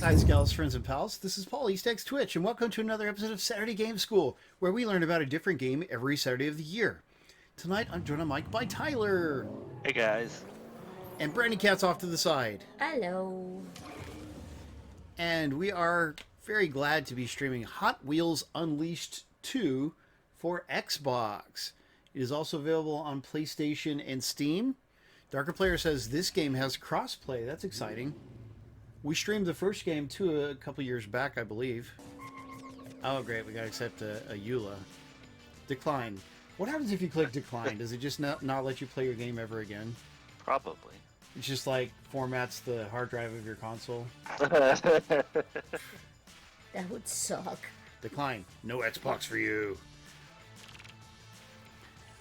Hi, Scales, friends and pals. This is Paul, EastXTwitch, and welcome to another episode of Saturday Game School, where we learn about a different game every Saturday of the year. Tonight, I'm joined on mic by Tyler. Hey, guys. And Brandykatz off to the side. Hello. And we are very glad to be streaming Hot Wheels Unleashed 2 for Xbox. It is also available on PlayStation and Steam. Darker Player says this game has crossplay. That's exciting. We streamed the first game too a couple years back, I believe. Oh, great. We got to accept a EULA. Decline. What happens if you click decline? Does it just not let you play your game ever again? Probably. It's just like formats the hard drive of your console. That would suck. Decline. No Xbox for you.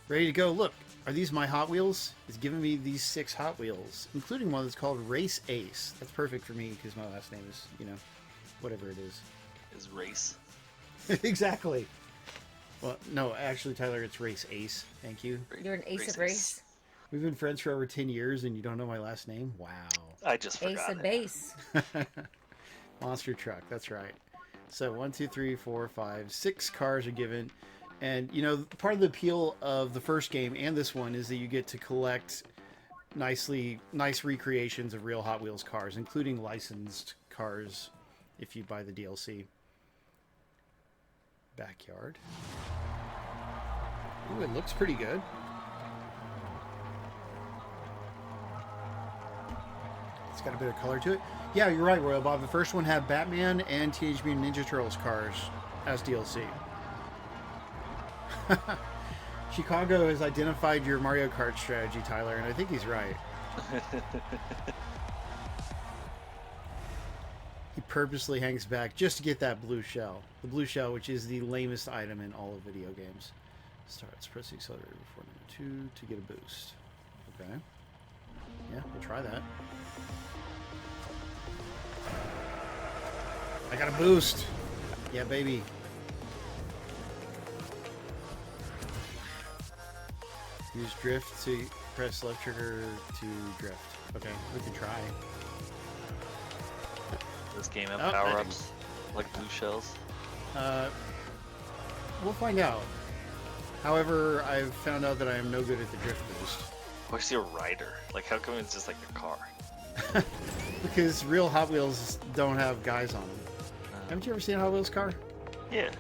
Ready to go. Look, are these my Hot Wheels? It's giving me these 6 Hot Wheels, including one that's called Race Ace. That's perfect for me because my last name is, you know, whatever it is. Is race. Exactly. Well, no, actually, Tyler, it's Race Ace. Thank you. You're an ace of race. We've been friends for over 10 years and you don't know my last name? Wow. I just forgot Ace of it. base. Monster truck, that's right. So 1, 2, 3, 4, 5, 6 cars are given. And, you know, part of the appeal of the first game and this one is that you get to collect nice recreations of real Hot Wheels cars, including licensed cars if you buy the DLC. Backyard. Ooh, it looks pretty good. It's got a bit of color to it. Yeah, you're right, Royal Bob. The first one had Batman and Teenage Mutant Ninja Turtles cars as DLC. Chicago has identified your Mario Kart strategy, Tyler, and I think he's right. He purposely hangs back just to get that blue shell. The blue shell, which is the lamest item in all of video games. Starts, press the accelerator before number 2 to get a boost. Okay. Yeah, we'll try that. I got a boost! Yeah, baby. Use drift to press left trigger to drift. Okay, we can try. Does this game have power-ups like blue shells? We'll find out. However, I've found out that I am no good at the drift boost. Where's your rider? Like, how come it's just like a car? Because real Hot Wheels don't have guys on them. Haven't you ever seen a Hot Wheels car? Yeah,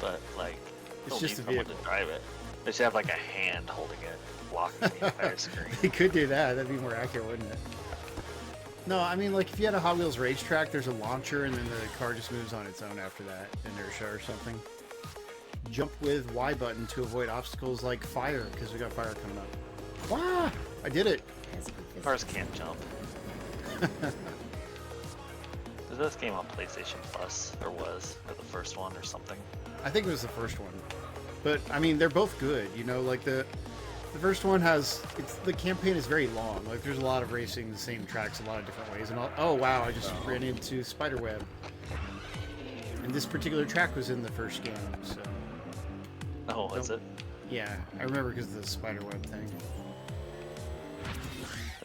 but like, It's you just a don't need someone vehicle. to drive it. They should have like a hand holding it, blocking the entire screen. They could do that. That'd be more accurate, wouldn't it? No, I mean, like, if you had a Hot Wheels racetrack, there's a launcher, and then the car just moves on its own after that, inertia or something. Jump with Y button to avoid obstacles like fire, because we got fire coming up. Wow! I did it! Cars can't jump. Is this game on PlayStation Plus, or or the first one, or something? I think it was the first one. But, I mean, they're both good, you know, like the first one has, the campaign is very long. Like, there's a lot of racing the same tracks a lot of different ways. And oh, wow, I just ran into Spiderweb. And this particular track was in the first game, so. Oh, is it? Yeah, I remember because of the Spiderweb thing.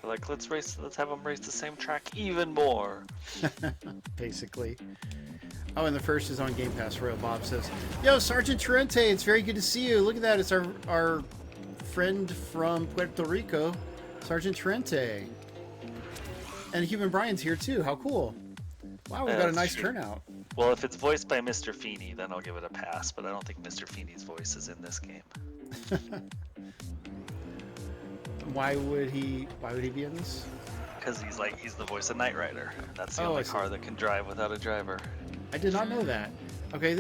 They're like, let's have them race the same track even more. Basically. Oh, and the first is on Game Pass. Royal Bob says, "Yo, Sergeant Torrente, it's very good to see you. Look at that. It's our friend from Puerto Rico, Sergeant Torrente. And Human Brian's here too. How cool. Wow, we've got a nice turnout. Well, if it's voiced by Mr. Feeney, then I'll give it a pass, but I don't think Mr. Feeney's voice is in this game. Why would he be in this? Because he's the voice of Knight Rider. That's the Oh, only I see. car that can drive without a driver. I did not know that. Okay,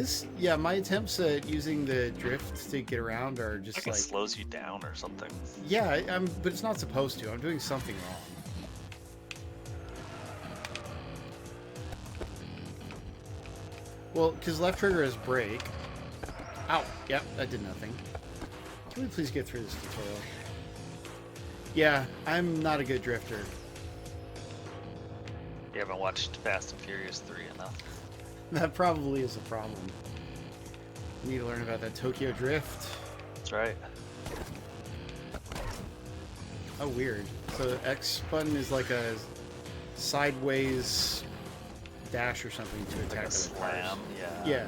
my attempts at using the drift to get around are just Like it like, slows you down or something. yeah, but it's not supposed to. I'm doing something wrong. Well, because left trigger is brake. Ow, yep, that did nothing. Can we please get through this tutorial? Yeah, I'm not a good drifter. You haven't watched Fast and Furious 3 enough. That probably is a problem. Need to learn about that Tokyo Drift. That's right. Oh, weird. So X button is like a sideways dash or something to attack Like a other slam, cars. yeah. Yeah.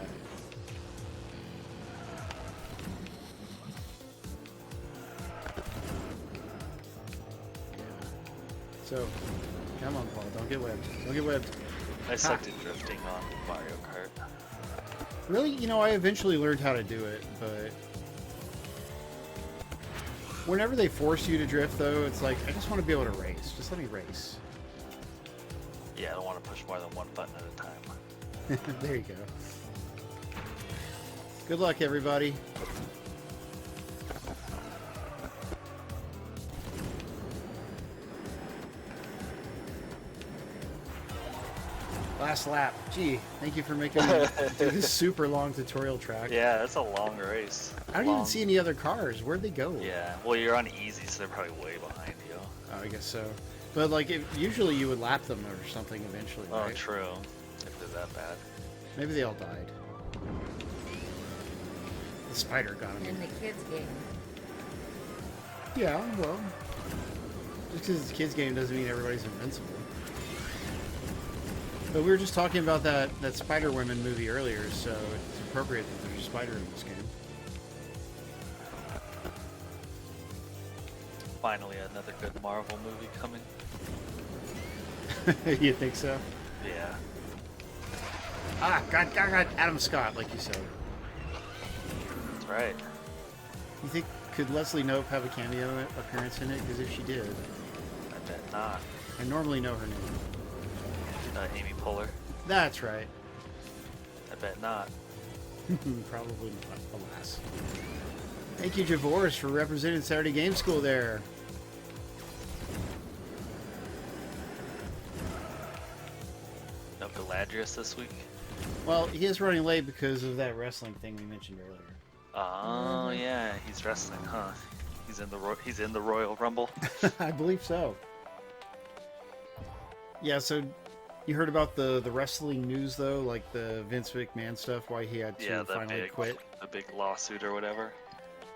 So, come on, Paul. Don't get webbed. Don't get webbed. I sucked at drifting on Mario Kart. Really? You know, I eventually learned how to do it, but whenever they force you to drift, though, it's like, I just want to be able to race. Just let me race. Yeah, I don't want to push more than one button at a time. There you go. Good luck, everybody. Last lap. Gee, thank you for making me do this super long tutorial track. Yeah, it's a long race. I don't even see any other cars. Where'd they go? Yeah, well, you're on easy, so they're probably way behind you. Oh, I guess so. But, like, usually you would lap them or something eventually, Oh, right? true. If they're that bad. Maybe they all died. The spider got him. In the kids' game. Yeah, well, just because it's a kid's game doesn't mean everybody's invincible. But we were just talking about that Spider-Woman movie earlier, so it's appropriate that there's a spider in this game. Finally, another good Marvel movie coming. You think so? Yeah. Ah, God, Adam Scott, like you said. That's right. You think, could Leslie Knope have a cameo appearance in it? Because if she did, I bet not. I normally know her name. Amy Poehler. That's right. I bet not. Probably not, alas. Thank you, Javors, for representing Saturday Game School there. No Galadrius this week. Well, he is running late because of that wrestling thing we mentioned earlier. Oh yeah, he's wrestling, huh? He's in the Royal Rumble. I believe so. Yeah, so you heard about the wrestling news though, like the Vince McMahon stuff, why he had to finally quit. The big lawsuit or whatever.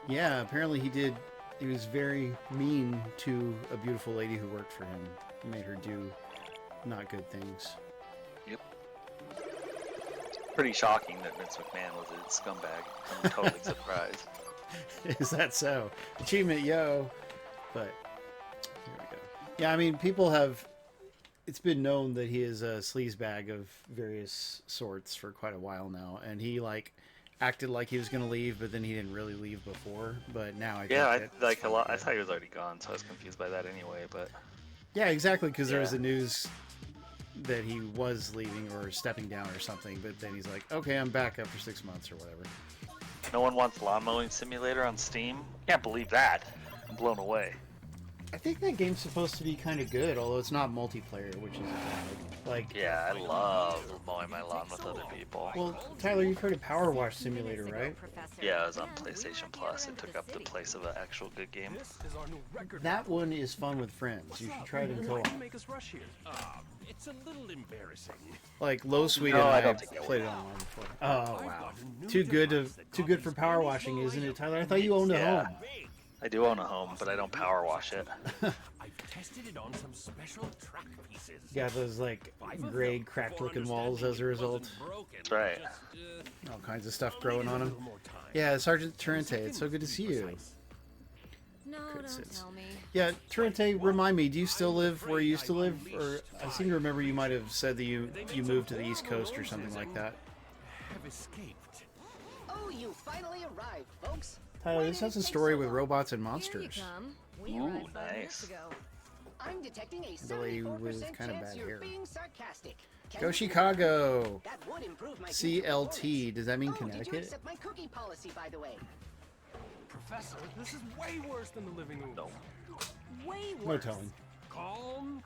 Yeah, apparently he did. He was very mean to a beautiful lady who worked for him. He made her do not good things. Yep. It's pretty shocking that Vince McMahon was a scumbag. I'm totally surprised. Is that so? Achievement, yo. But here we go. Yeah, I mean, people have. It's been known that he is a sleazebag of various sorts for quite a while now, and he acted like he was going to leave, but then he didn't really leave before. But now I thought he was already gone, so I was confused by that anyway. But yeah, exactly, because there was Yeah. the news that he was leaving or stepping down or something, but then he's like, okay, I'm back after 6 months or whatever. no one wants Lawn Mowing Simulator on Steam. Can't believe that. I'm blown away. I think that game's supposed to be kind of good, although it's not multiplayer, which is bad. Like, Yeah, I love mowing my lawn with other people. well, Tyler, you've heard of Power Wash Simulator, right? Yeah, it was on PlayStation Plus. It took up the place of an actual good game. That one is fun with friends. You should try it in co-op. It's a little embarrassing. Like Low Sweet No, and I I don't think I played it online before. Oh wow, too good for power washing, isn't it, Tyler? I thought you owned a Yeah. home. I do own a home, but I don't power wash it. I've tested it on some special track pieces. Got those like gray, cracked-looking walls as a result. That's right. All kinds of stuff growing on them. Yeah, Sergeant Turente, it's so good to see you. No, Good don't sits. tell me. Yeah, Turente, remind me, do you still live where you used to live? Or I seem to remember you might have said that you moved to the East Coast or something like that. Have escaped. Oh, you finally arrived, folks. Tyler, this has a story with robots and Here you monsters. come. We Ooh, arrived 5 minutes nice. ago. I'm detecting a The lady with 74% kinda chance bad you're hair. being sarcastic. Can Go you Chicago! That would improve my CLT, does that mean Oh, did you Connecticut? accept my cookie policy, by the way? Professor, this is way worse than the living room. No. Way worse. No telling. Calm.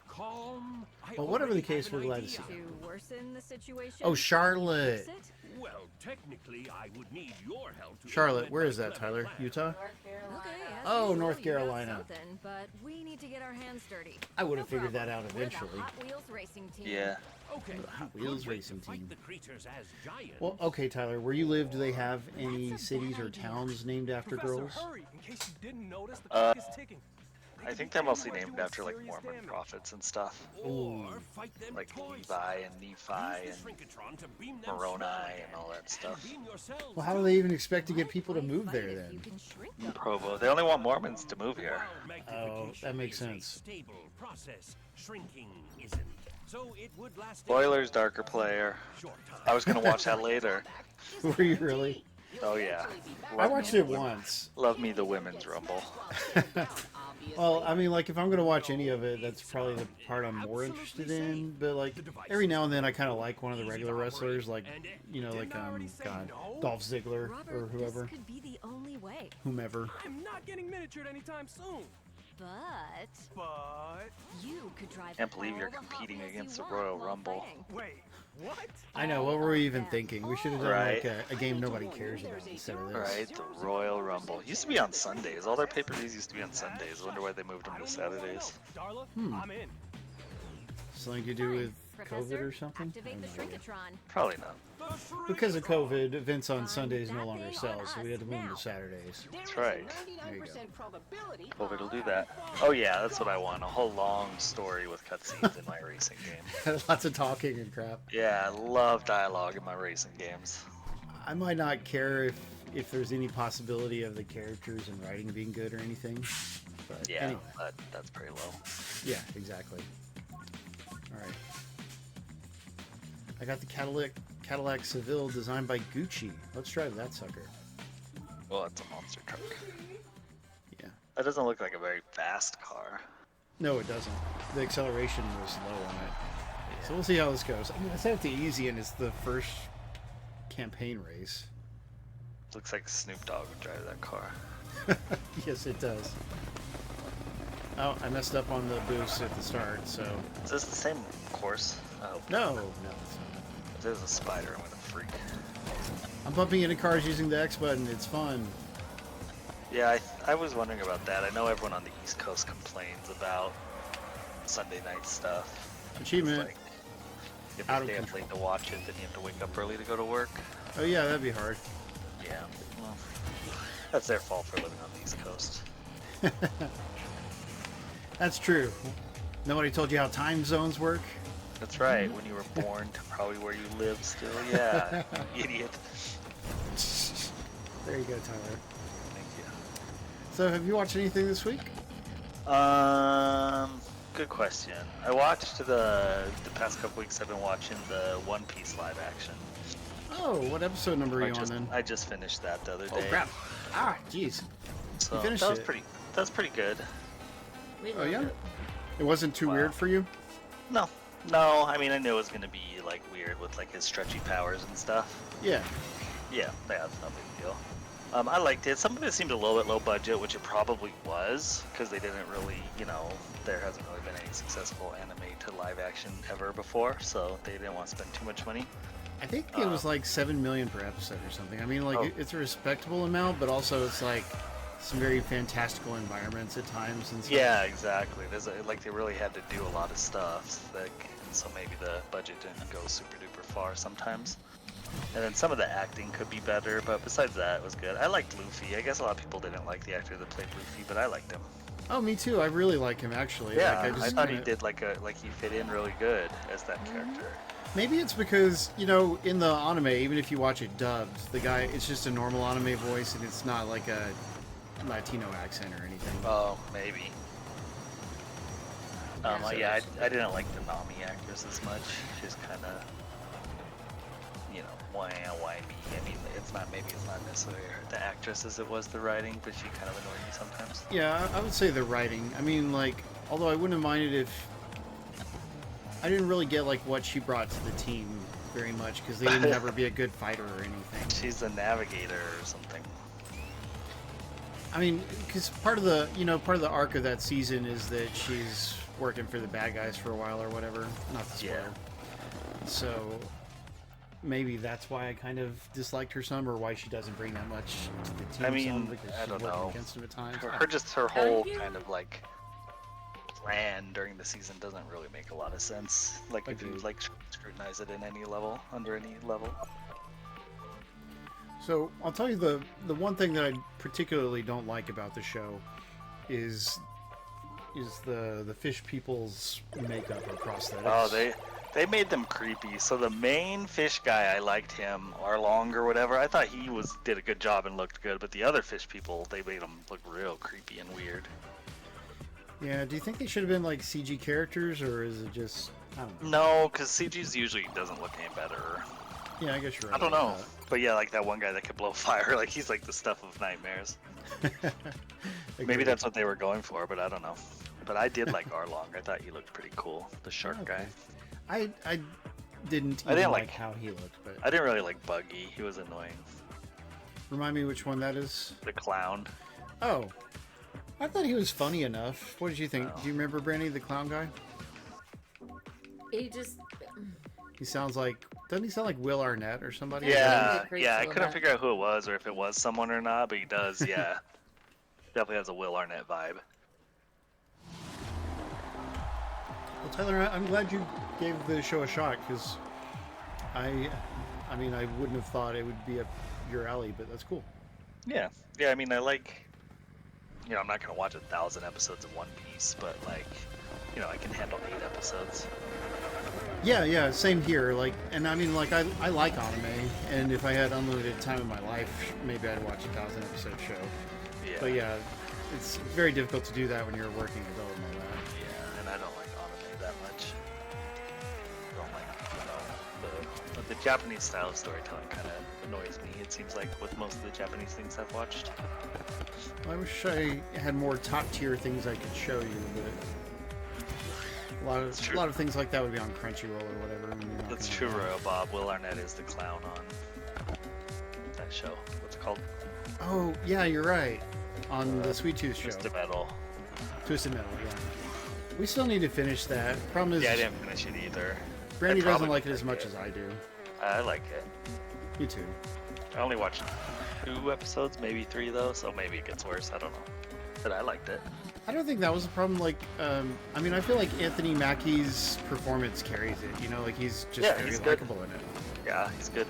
Well, whatever the case, we're glad to see you. To worsen the situation. Oh, Charlotte! Fix it? Well, technically, I would need your help to Charlotte, implement where my is that, clever Tyler? plan. Utah? Okay, as Oh, usual, North you got Carolina. something, but we need to get our hands dirty. I would have No figured that problem. out We're the eventually. Hot Wheels racing team. Yeah. Okay. The Hot good Wheels way racing to fight team. the creatures as giants. Well, okay, Tyler, where you live, do they have any That's a cities bad or idea. towns named after Professor, girls? hurry! In case you didn't notice, the Uh, clock is ticking. I think they're mostly named after like Mormon prophets and stuff, Or fight them like toys. Levi and Nephi Use and the Shrinkatron to beam them Moroni small and all that stuff. beam yourselves Well, how do they even expect to get people to move there You then? can shrink them. Provo. They only want Mormons to move here. Oh, that makes is a sense. Stable process. Shrinking isn't. So it would last a Spoilers, darker player. short time. I was gonna watch that later. Were you really? Oh yeah. I watched it once. Love me the women's rumble. Well, I mean, like, if I'm going to watch any of it, that's probably the part I'm more interested in. But, like, every now and then I kind of like one of the regular wrestlers, like, you know, like, God, Dolph Ziggler or Robert, whoever. this could be the only way. Whomever. I'm not getting miniatured anytime soon. But But you could drive. Can't believe all you're the Hot competing Wheels against you the want Royal while Rumble. playing. wait, what? I know, what were we even thinking? We should have done, Right. like, a game nobody cares about instead of this. Right, the Royal Rumble. It used to be on Sundays. All their pay-per-views used to be on Sundays. I wonder why they moved them to Saturdays. Darla, I'm in. Something to do with Professor, COVID or something? I Activate the have no idea. Shrinkatron. Probably not. Because of COVID, events on Sundays no longer sell, so we had to move them to Saturdays. That's right. There you go. Probability. COVID will do that. Oh yeah, that's what I want. A whole long story with cutscenes in my racing game. Lots of talking and crap. Yeah, I love dialogue in my racing games. I might not care if there's any possibility of the characters and writing being good or anything. But Yeah, anyway, but that's pretty low. yeah, exactly. All right. I got the Cadillac Seville designed by Gucci. Let's drive that sucker. Well, it's a monster truck. Yeah. That doesn't look like a very fast car. No, it doesn't. The acceleration was low on it. So we'll see how this goes. I mean, I set it to easy, and it's the first campaign race. Looks like Snoop Dogg would drive that car. Yes, it does. Oh, I messed up on the boost at the start, so... Is this the same course? I hope. No, it's not. If there's a spider, I'm gonna freak. I'm bumping into cars using the X button. It's fun. Yeah, I was wondering about that. I know everyone on the East Coast complains about Sunday night stuff. It's Achievement. like, if Out you of stay up control. late to watch it, then you have to wake up early to go to work. Oh yeah, that'd be hard. Yeah, well, that's their fault for living on the East Coast. That's true. Nobody told you how time zones work? That's right, when you were born to probably where you live still. Yeah, you idiot. There you go, Tyler. Thank you. So, have you watched anything this week? Good question. I watched the past couple weeks. I've been watching the One Piece live action. Oh, what episode number are you on then? I just finished that the other day. Oh crap! Ah, jeez. So You finished that was it. pretty good. Oh yeah. It wasn't too Wow. weird for you? No, I mean I knew it was gonna be like weird with like his stretchy powers and stuff. Yeah. Yeah, that's no big deal. I liked it. Some of it seemed a little bit low budget, which it probably was, because they didn't really, there hasn't really been any successful anime to live action ever before, so they didn't want to spend too much money. I think it was like 7 million per episode or something. I mean, like Oh. it's a respectable amount, but also it's like some very fantastical environments at times and stuff. Yeah, exactly. They really had to do a lot of stuff, and so maybe the budget didn't go super duper far sometimes. And then some of the acting could be better, but besides that, it was good. I liked Luffy. I guess a lot of people didn't like the actor that played Luffy, but I liked him. Oh, me too. I really like him actually. Yeah, Like, I thought he did like he fit in really good as that character. Maybe it's because, in the anime, even if you watch it dubbed, the guy, it's just a normal anime voice and it's not like a Latino accent or anything. Oh, maybe. so Yeah, I didn't like the Nami actress as much. She's kind of, why me? I mean, it's not necessarily the actress as it was the writing, but she kind of annoyed me sometimes. Yeah, I would say the writing. I mean, like, although I wouldn't have minded if... I didn't really get, like, what she brought to the team very much, because they didn't have her be a good fighter or anything. She's a navigator or something. I mean, because part of the arc of that season is that she's working for the bad guys for a while or whatever. Not to spoil. Yeah. So maybe that's why I kind of disliked her some, or why she doesn't bring that much to the team. I mean, some, because I she's don't working know. against them at times. Her whole kind of like plan during the season doesn't really make a lot of sense. Like if you Agreed. like scrutinize it in any level, under any level. So I'll tell you the one thing that I particularly don't like about the show is is the fish people's makeup or prosthetics. Oh, they made them creepy. So the main fish guy, I liked him, Arlong or whatever. I thought he did a good job and looked good, but the other fish people, they made them look real creepy and weird. Yeah, do you think they should have been like CG characters, or is it just, I don't know. No, because CG's usually doesn't look any better. Yeah, I guess you're right. I don't about know. But yeah, like that one guy that could blow fire, like he's like the stuff of nightmares. that. Maybe Agreed. that's what they were going for, but I don't know. But I did like Arlong. I thought he looked pretty cool, the shark Okay. guy. I didn't I even didn't like like- how he looked, but I didn't really like Buggy. He was annoying. remind me which one that is. The clown. Oh, I thought he was funny enough. What did you think? Oh. Do you remember Brandy, the clown guy? He just He sounds like, doesn't he sound like Will Arnett or somebody? Yeah, crazy yeah. I with couldn't that. figure out who it was or if it was someone or not, but he does. Yeah, definitely has a Will Arnett vibe. Well, Tyler, I'm glad you gave the show a shot, because I mean, I wouldn't have thought it would be up your alley, but that's cool. Yeah, yeah. I mean, I like. You know, I'm not gonna watch 1,000 episodes of One Piece, but like, you know, I can handle 8 episodes. Yeah, same here. Like, and I mean, like, I like anime, and if I had unlimited time in my life, maybe I'd watch a 1,000 episode show. Yeah. But yeah, it's very difficult to do that when you're a working adult and all that. Yeah, and I don't like anime that much. I don't like, the Japanese style of storytelling kind of annoys me. It seems like with most of the Japanese things I've watched. I wish I had more top tier things I could show you, but It's true. a lot of things like that would be on Crunchyroll or whatever. and you're not That's gonna true, have- Royal Bob. Will Arnett is the clown on that show. What's it called? Oh yeah, you're right. On the Sweet Tooth show, Twisted Metal. Twisted Metal. Yeah, we still need to finish that. Problem is, Yeah, I didn't finish it either. Brandy I doesn't probably like it as like much it. as I do. I like it. You too. I only watched 2 episodes, maybe 3 though, so maybe it gets worse. I don't know. But I liked it. I don't think that was a problem. Like, I mean, I feel like Anthony Mackie's performance carries it. You know, like he's just Yeah, very he's good. likable in it. Yeah, he's good.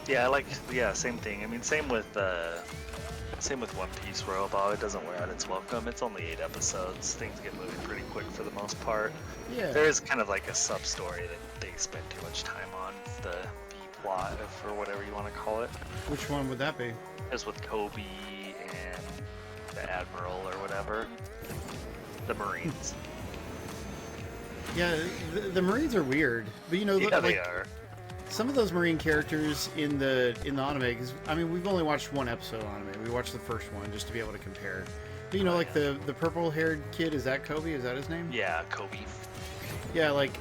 Yeah, I like. Yeah, same thing. I mean, same with One Piece. Royal Bob. It doesn't wear out its welcome. It's only 8 episodes. Things get moving pretty quick for the most part. Yeah. There is kind of like a sub story that they spend too much time on, the B plot, or whatever you want to call it. Which one would that be? Just with Kobe and the Admiral or whatever. The Marines. Yeah, the Marines are weird, but you know, Yeah, they like are. some of those Marine characters in the anime. Because I mean, we've only watched one episode of anime. We watched the first one just to be able to compare. But you know, like the purple-haired kid, is that Kobe? Is that his name? Yeah, Kobe. Yeah, like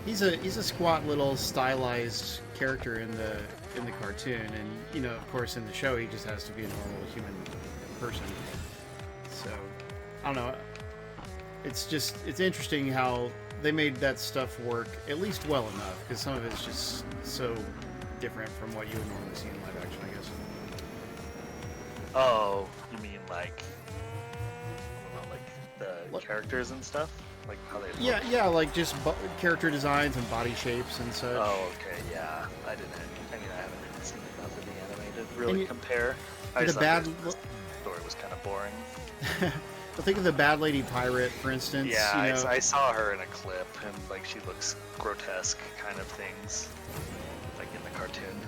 he's a squat little stylized character in the cartoon, and you know, of course, in the show, he just has to be a normal human person. So I don't know. It's interesting how they made that stuff work at least well enough, because some of it's just so different from what you would normally see in live action, I guess. Oh, you mean like, I don't know, like the What? characters and stuff? Like how they look? Yeah, like just character designs and body shapes and such. Oh, okay, yeah. I haven't really seen enough of the anime to really And you- compare. I the just thought bad the story was kind of boring. Well, think of the Bad Lady Pirate, for instance. Yeah, you know, I saw her in a clip, and like she looks grotesque, kind of things, like in the cartoon.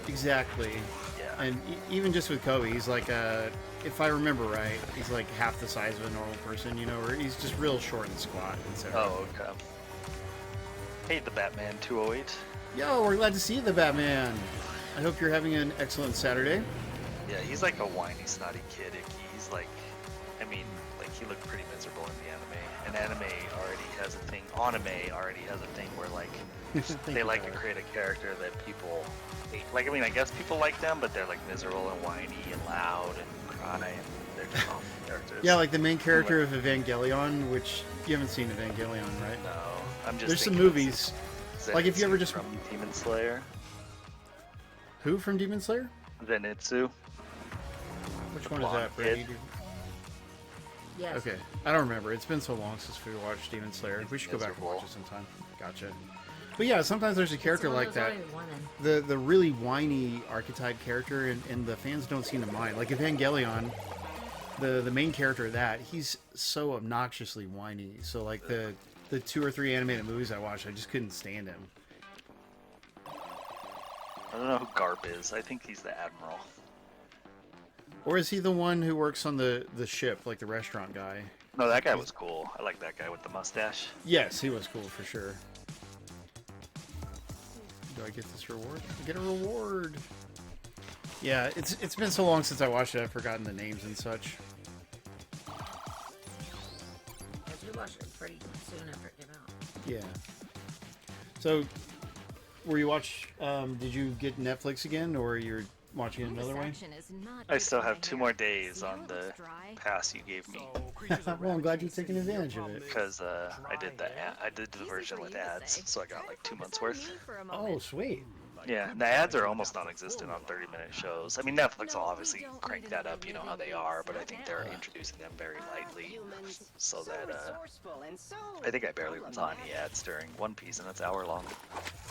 exactly. Yeah. And even just with Kobe, he's like if I remember right, he's like half the size of a normal person, you know, or he's just real short and squat. And so, Oh, okay. Hey, the Batman 208. yo, we're glad to see you, the Batman. I hope you're having an excellent Saturday. Yeah, he's like a whiny, snotty kid. He's like, I mean, like he looked pretty miserable in the anime. And anime already has a thing where like Thank they you, like to Tyler. create a character that people hate. Like, I mean, I guess people like them, but they're like miserable and whiny and loud and cry, and they're just awful characters. Yeah, like the main character of Evangelion, which you haven't seen Evangelion, right? No, I'm just. There's some thinking of movies. Like, if you ever Zenitsu just- from Demon Slayer. Who from Demon Slayer? Zenitsu. Which one is Blonde that, Brady? kid. Yes. Okay, I don't remember. It's been so long since we watched Demon Slayer. We should go back and watch Miserable. it sometime. Gotcha. But yeah, sometimes there's a character So like there's that. always one then. The really whiny archetype character, and the fans don't seem to mind. Like Evangelion, the main character of that, he's so obnoxiously whiny. So like the 2 or 3 animated movies I watched, I just couldn't stand him. I don't know who Garp is. I think he's the admiral. Or is he the one who works on the ship, like the restaurant guy? No, that guy was cool. I like that guy with the mustache. Yes, he was cool for sure. Do I get this reward? I get a reward. Yeah, it's been so long since I watched it, I've forgotten the names and such. Because we watched it pretty soon after it came out. Yeah. So, did you get Netflix again, or you're watching it another way? I still have 2 more days on the pass you gave me Well, I'm glad you're taking advantage of it. because I did the version with ads, so I got like 2 months worth. Oh, sweet. Yeah, and the ads are almost non-existent on 30-minute shows. I mean, Netflix will obviously crank that up, you know how they are, but I think they're introducing them very lightly, so that Resourceful and so I think I barely saw any ads during One Piece, and it's hour long.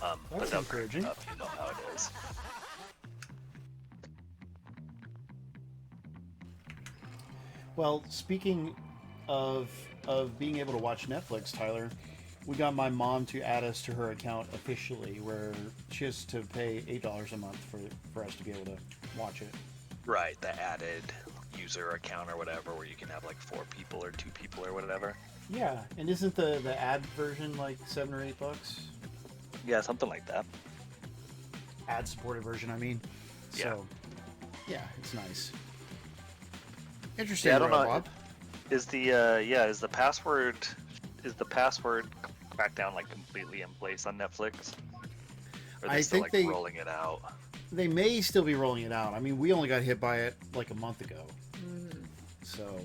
But That's they'll crank encouraging. it up, you know how it is. Well, speaking of being able to watch Netflix, Tyler, we got my mom to add us to her account officially, where she has to pay $8 a month for us to be able to watch it. Right, the added user account or whatever, where you can have like 4 people or 2 people or whatever. Yeah, and isn't the ad version like $7 or $8? Yeah, something like that. Ad supported version, I mean. Yeah. So, yeah, it's nice. Interesting, Yeah, I don't know. Bob. Is the password crackdown like completely in place on Netflix? Or are they I still think like they- rolling it out? They may still be rolling it out. I mean, we only got hit by it like a month ago. So,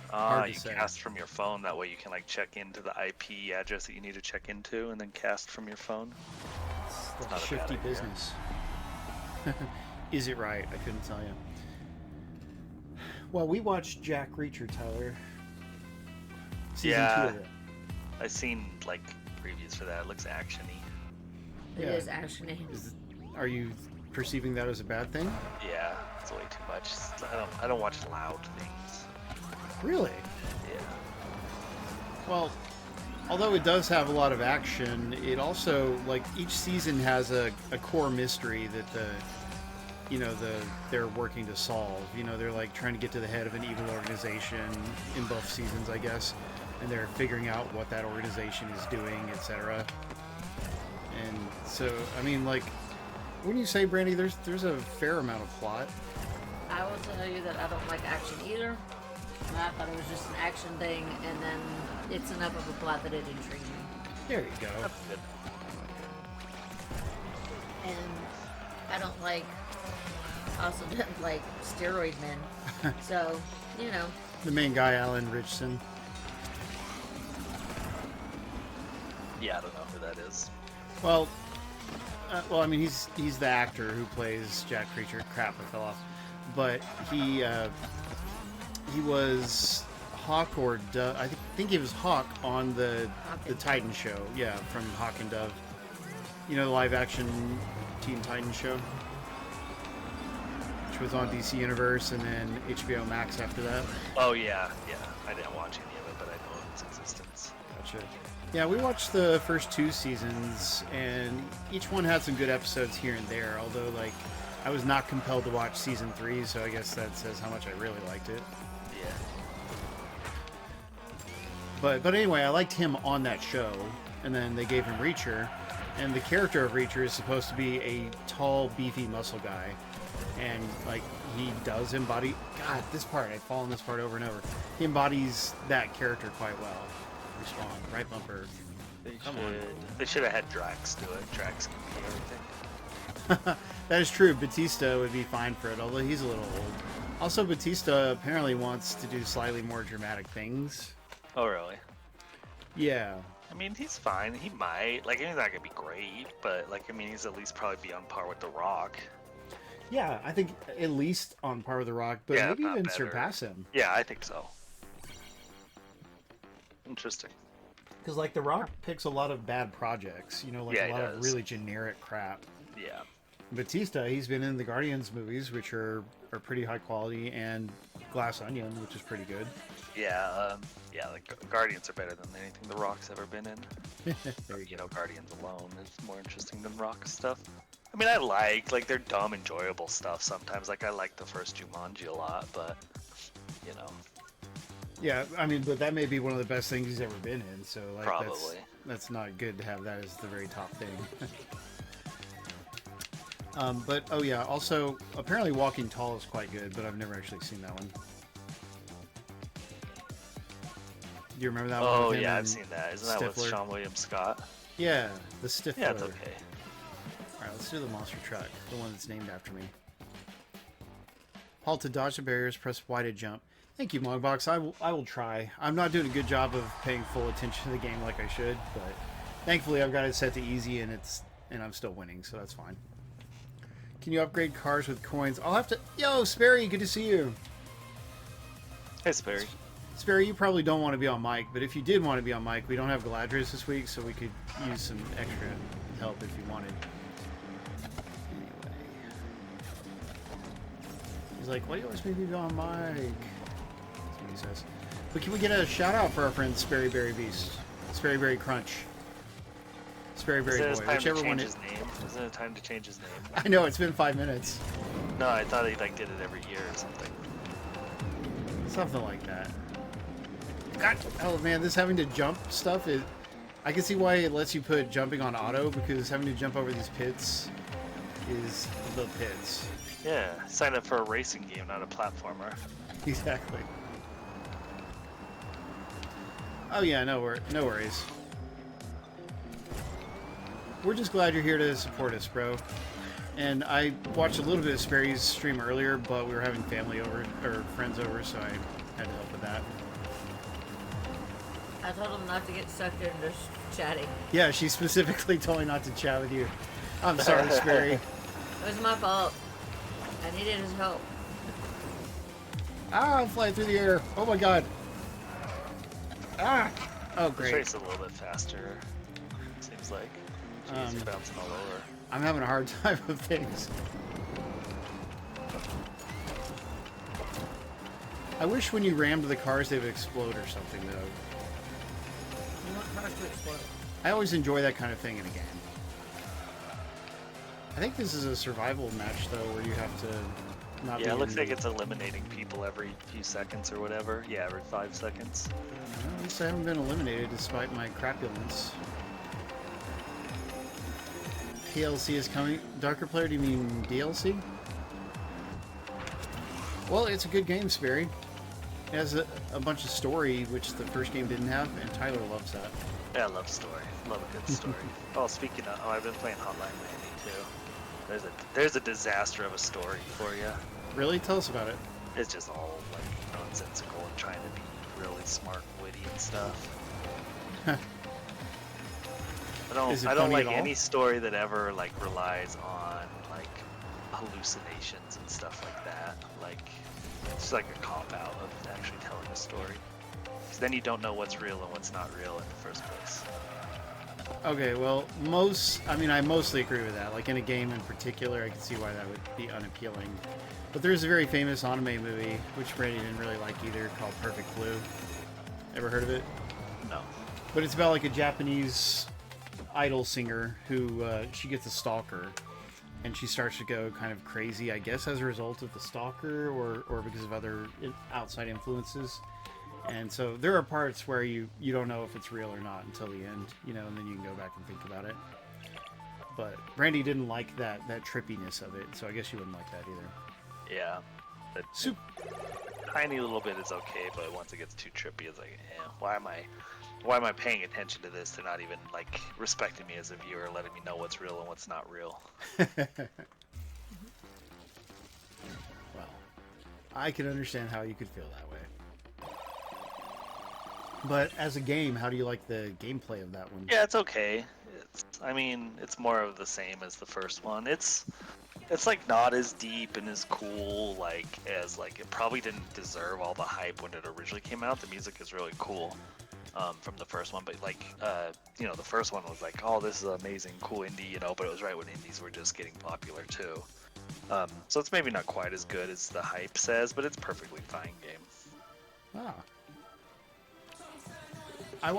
hard to You say. cast from your phone. That way you can like check into the IP address that you need to check into, and then cast from your phone. it's not a shifty bad idea. business. Is it right? I couldn't tell you. Well, we watched Jack Reacher, Tyler. Season 2 Yeah. of it. I've seen like previews for that. It looks actiony. It Yeah. is actually. Are you perceiving that as a bad thing? Yeah, it's way too much. I don't watch loud things. Really? Yeah. Well, although it does have a lot of action, it also, like, each season has a core mystery that they're working to solve. You know, they're like trying to get to the head of an evil organization in both seasons, I guess, and they're figuring out what that organization is doing, etc. And so, I mean, like, wouldn't you say, Brandy, there's a fair amount of plot? I will tell you that I don't like action either. And I thought it was just an action thing, and then it's enough of a plot that it intrigued me. There you go. Good. And I don't like, also don't like steroid men. So, you know, The main guy, Alan Richson. Yeah, I don't know who that is. Well, I mean, he's the actor who plays Jack Reacher. Crap, I fell off. But he was Hawk or Dove. I think he was Hawk on the Titan show. Yeah, from Hawk and Dove. You know, the live action Teen Titans show, which was on DC Universe and then HBO Max after that. Oh yeah. I didn't watch any of it, but I know of its existence. Gotcha. Yeah, we watched the first 2 seasons, and each one had some good episodes here and there. Although, like, I was not compelled to watch season 3, so I guess that says how much I really liked it. Yeah. But anyway, I liked him on that show, and then they gave him Reacher, and the character of Reacher is supposed to be a tall, beefy muscle guy, and like he does embody. God, this part I fall on this part over and over. He embodies that character quite well. Respawn, right bumper. They should have had Drax do it. Drax can be everything. That is true. Batista would be fine for it, although he's a little old. Also, Batista apparently wants to do slightly more dramatic things. Oh really? Yeah. I mean, he's fine. He might. Like, he's not gonna be great, but like, I mean, he's at least probably be on par with The Rock. Yeah, I think at least on par with The Rock, but Yeah, maybe not even better. surpass him. Yeah, I think so. Interesting. Because like The Rock picks a lot of bad projects, you know, like Yeah, a he lot of does. really generic crap. Yeah. Batista, he's been in the Guardians movies, which are pretty high quality, and Glass Onion, which is pretty good. Yeah, like Guardians are better than anything The Rock's ever been in. There you You go. know, Guardians alone is more interesting than Rock stuff. I mean, I like they're dumb, enjoyable stuff sometimes. Like, I like the first Jumanji a lot, but, you know, Yeah, I mean, but that may be one of the best things he's ever been in, so like Probably. that's not good to have that as the very top thing. But oh yeah, also apparently Walking Tall is quite good, but I've never actually seen that one. Do you remember that one? oh with him yeah, I've and seen that. Isn't that with Stifler? Sean William Scott? Yeah, the Stifler. Yeah, it's okay. Alright, let's do the monster truck, the one that's named after me. Halt to dodge the barriers, press Y to jump. Thank you, Mogbox. I will try. I'm not doing a good job of paying full attention to the game like I should, but thankfully I've got it set to easy and I'm still winning, so that's fine. Can you upgrade cars with coins? I'll have to... Yo, Sperry, good to see you. Hey, Sperry. Sperry, you probably don't want to be on mic, but if you did want to be on mic, we don't have Galadrius this week, so we could use some extra help if you wanted. Anyway. He's like, why do you always make me go on mic? That's what he says. But can we get a shout out for our friend Sperry Berry Beast? Sperry Berry Crunch. Sperry Berry Isn't it Boy, time to whichever one change it... his name? Isn't it time to change his name? I know, it's been 5 minutes. No, I thought he like did it every year or something. Something like that. God, oh man, this having to jump stuff is... I can see why it lets you put jumping on auto, because having to jump over these pits is the pits. Yeah, sign up for a racing game, not a platformer. Exactly. Oh yeah, no worries. We're just glad you're here to support us, bro. And I watched a little bit of Sperry's stream earlier, but we were having family over, or friends over, so I had to help with that. I told him not to get sucked into chatting. Yeah, she specifically told me not to chat with you. I'm sorry, Sperry. It was my fault. I needed his help. Ah, I'm flying through the air. Oh my god. Ah! Oh, The great. race a little bit faster, seems like. She's bouncing all over. I'm having a hard time with things. I wish when you rammed the cars they would explode or something, though. You want cars to explode. I always enjoy that kind of thing in a game. I think this is a survival match, though, where you have to not be... Yeah, it looks in- like it's eliminating people every few seconds or whatever. Yeah, every 5 seconds. Well, at least I haven't been eliminated despite my crapulence. DLC is coming. Darker Player, do you mean DLC? Well, it's a good game, Sperry. It has a bunch of story, which the first game didn't have, and Tyler loves that. Yeah, I love story. Love a good story. Oh, speaking of, I've been playing Hotline Miami too. There's a disaster of a story for you. Really? Tell us about it. It's just all like nonsensical and trying to be really smart, witty and stuff. Is it I don't funny like at all? any story that ever like relies on like hallucinations and stuff like that. Like it's like a cop out of actually telling a story. Because then you don't know what's real and what's not real in the first place. Okay, well, I mostly agree with that. Like, in a game in particular, I can see why that would be unappealing. But there's a very famous anime movie, which Brady didn't really like either, called Perfect Blue. Ever heard of it? No. But it's about, like, a Japanese idol singer who, she gets a stalker. And she starts to go kind of crazy, I guess, as a result of the stalker or because of other outside influences. And so there are parts where you don't know if it's real or not until the end, you know, and then you can go back and think about it. But Brandy didn't like that trippiness of it, so I guess you wouldn't like that either. Yeah. But Soup. tiny little bit is okay, but once it gets too trippy, it's like, why am I paying attention to this? They're not even like respecting me as a viewer, letting me know what's real and what's not real. Well, I can understand how you could feel that way. But as a game, how do you like the gameplay of that one? Yeah, it's okay. It's more of the same as the first one. It's like not as deep and as cool as like it probably didn't deserve all the hype when it originally came out. The music is really cool. from the first one. But like, you know, the first one was like, oh, this is amazing, cool indie, you know. But it was right when indies were just getting popular too. So it's maybe not quite as good as the hype says, but it's a perfectly fine game. Ah. I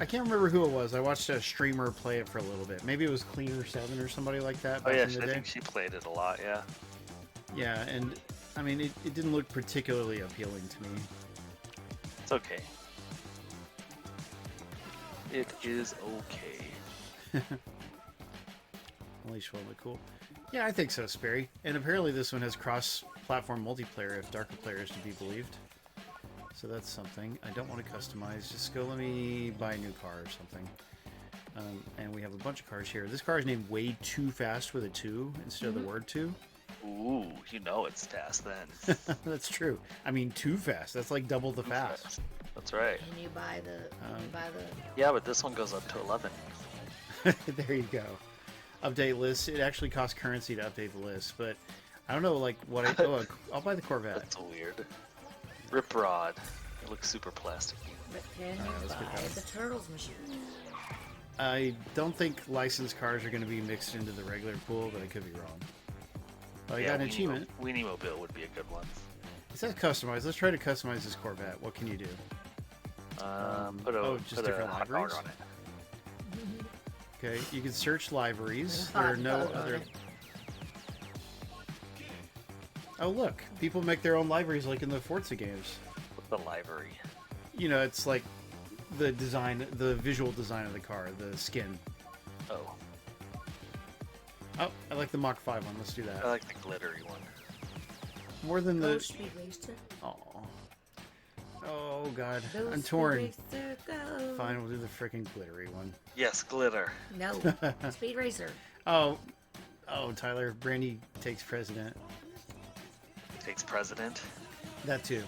can't remember who it was. I watched a streamer play it for a little bit. Maybe it was Cleaner7 or somebody like that. Oh back yeah, in the I day. think she played it a lot. Yeah. Yeah, and I mean, it didn't look particularly appealing to me. It's okay. It is okay. Unleash will look cool. Yeah, I think so, Sperry. And apparently this one has cross-platform multiplayer if darker players to be believed. So that's something. I don't want to customize. Just go let me buy a new car or something. And we have a bunch of cars here. This car is named Way Too Fast with a 2 instead of the word 2. Ooh, you know it's fast then. That's true. I mean, too fast. That's like double the fast. That's right. Can you buy the? Yeah, but this one goes up to 11. There you go. Update list. It actually costs currency to update the list, but I don't know, like, what I... Oh, I'll buy the Corvette. That's weird. Rip Rod. It looks super plasticky. But can you let's get buy that. the Turtles machine? I don't think licensed cars are going to be mixed into the regular pool, but I could be wrong. Oh, I got an achievement. Weenie Mobile would be a good one. It says customize. Let's try to customize this Corvette. What can you do? Just put different a hot dog liveries? on it. Okay, you can search liveries. Hot There are no dog on other... it. Oh, look. People make their own liveries like in the Forza games. What's the livery? You know, it's like the design, the visual design of the car, the skin. Oh, Oh, I like the Mach 5 one. Let's do I that. like the glittery one. More than Go the... Speed Racer. Oh. Oh, God. Go I'm Speed torn. Racer, go. Fine, we'll do the freaking glittery one. Yes, glitter. No, Speed Racer. Oh, Tyler, Brandy takes president. Takes president. That too.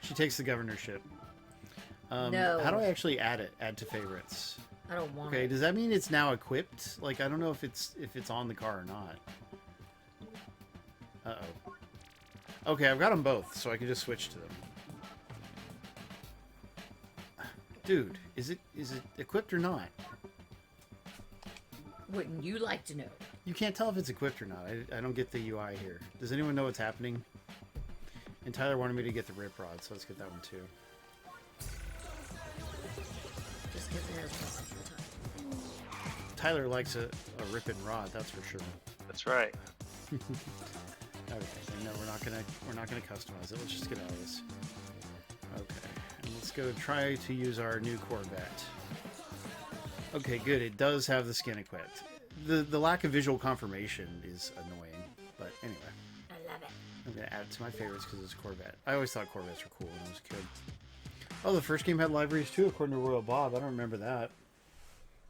She takes the governorship. No. How do I actually add it? Add to favorites. I don't want Okay, it. does that mean it's now equipped? Like, I don't know if it's on the car or not. Uh-oh. Okay, I've got them both, so I can just switch to them. Dude, is it equipped or not? Wouldn't you like to know? You can't tell if it's equipped or not. I don't get the UI here. Does anyone know what's happening? And Tyler wanted me to get the rip rod, so let's get that one too. Just because it has something to time. Tyler likes a ripping rod, that's for sure. That's right. Okay, no, we're not gonna customize it. Let's just get out of this. Okay, and let's go try to use our new Corvette. Okay, good. It does have the skin equipped. The lack of visual confirmation is annoying, but anyway. I love it. I'm gonna add it to my favorites because it's a Corvette. I always thought Corvettes were cool when I was a kid. Oh, the first game had liveries too, according to Royal Bob. I don't remember that.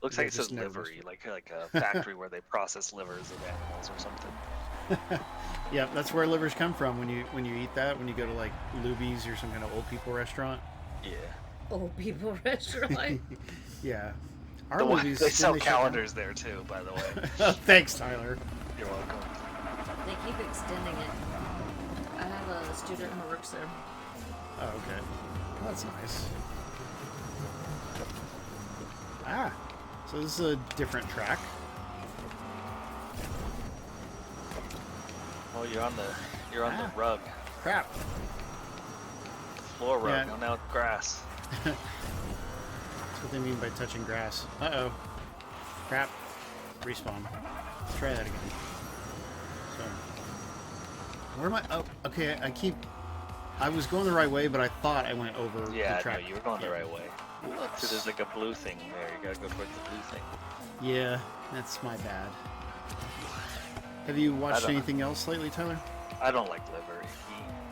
Looks Yeah, like it says just never livery, like a factory where they process livers of animals or something. Yeah, that's where livers come from when you eat that. When you go to like Luby's or some kind of old people restaurant. Yeah. Old people restaurant. Yeah. Our The one, Luby's, they didn't sell shut down? calendars there too, by the way. Oh, thanks, Tyler. You're welcome. They keep extending it. I have a student who works there. Oh, okay. Well, that's nice. Ah, so this is a different track. Oh, you're on the rug, Crap. floor rug. Yeah. Oh, now it's grass. That's what they mean by touching grass. Uh-oh. Crap. Respawn. Let's try that again. So, where am I? Oh, okay, I was going the right way, but I thought I went over Yeah, the track. no, you were going the right way. Whoops. So there's like a blue thing there. You gotta go towards the blue thing. Yeah, that's my bad. Have you watched don't- anything else lately, Tyler? I don't like liver.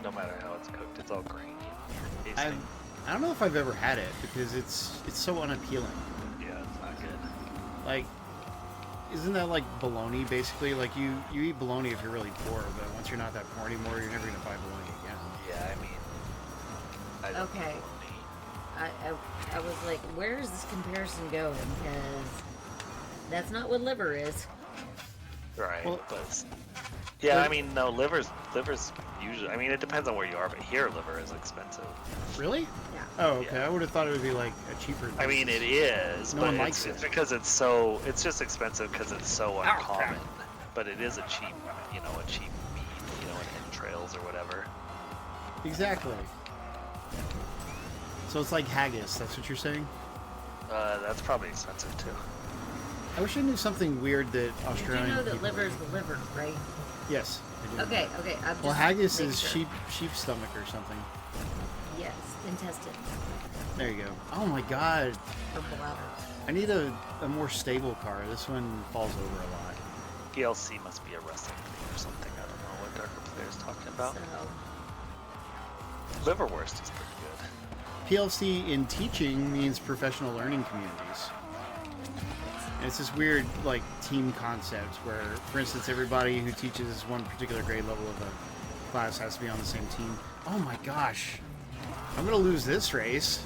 No matter how it's cooked, it's all grainy. Tasting. I don't know if I've ever had it because it's so unappealing. Yeah, it's not good. Like, isn't that like bologna basically? Like you eat bologna if you're really poor, but once you're not that poor anymore, you're never gonna buy bologna again. Yeah, I mean, I don't Okay. know. I was like, where is this comparison going? Because that's not what liver is. Right, Well- but Yeah, I mean, no, liver's usually. I mean, it depends on where you are, but here liver is expensive. Really? Yeah. Oh, okay. Yeah. I would have thought it would be like a cheaper. I mean, it is, No but one likes it's it. because it's so. It's just expensive because it's so crap. uncommon. But it is a cheap, a cheap meat, in entrails or whatever. Exactly. So it's like haggis. That's what you're saying? That's probably expensive too. I wish I knew something weird that Did Australian you know that people liver is the liver, right? Yes, I do. Okay, okay. I'm Well, just haggis making is sure. sheep stomach or something. Yes, intestine There you go. Oh my god. or bladder. I need a more stable car. This one falls over a lot. PLC must be a wrestling thing or something. I don't know what Darker Player's talking about. So, Liverwurst is pretty good. PLC in teaching means professional learning communities. And it's this weird, like, team concept where, for instance, everybody who teaches one particular grade level of a class has to be on the same team. Oh my gosh. I'm gonna lose this race.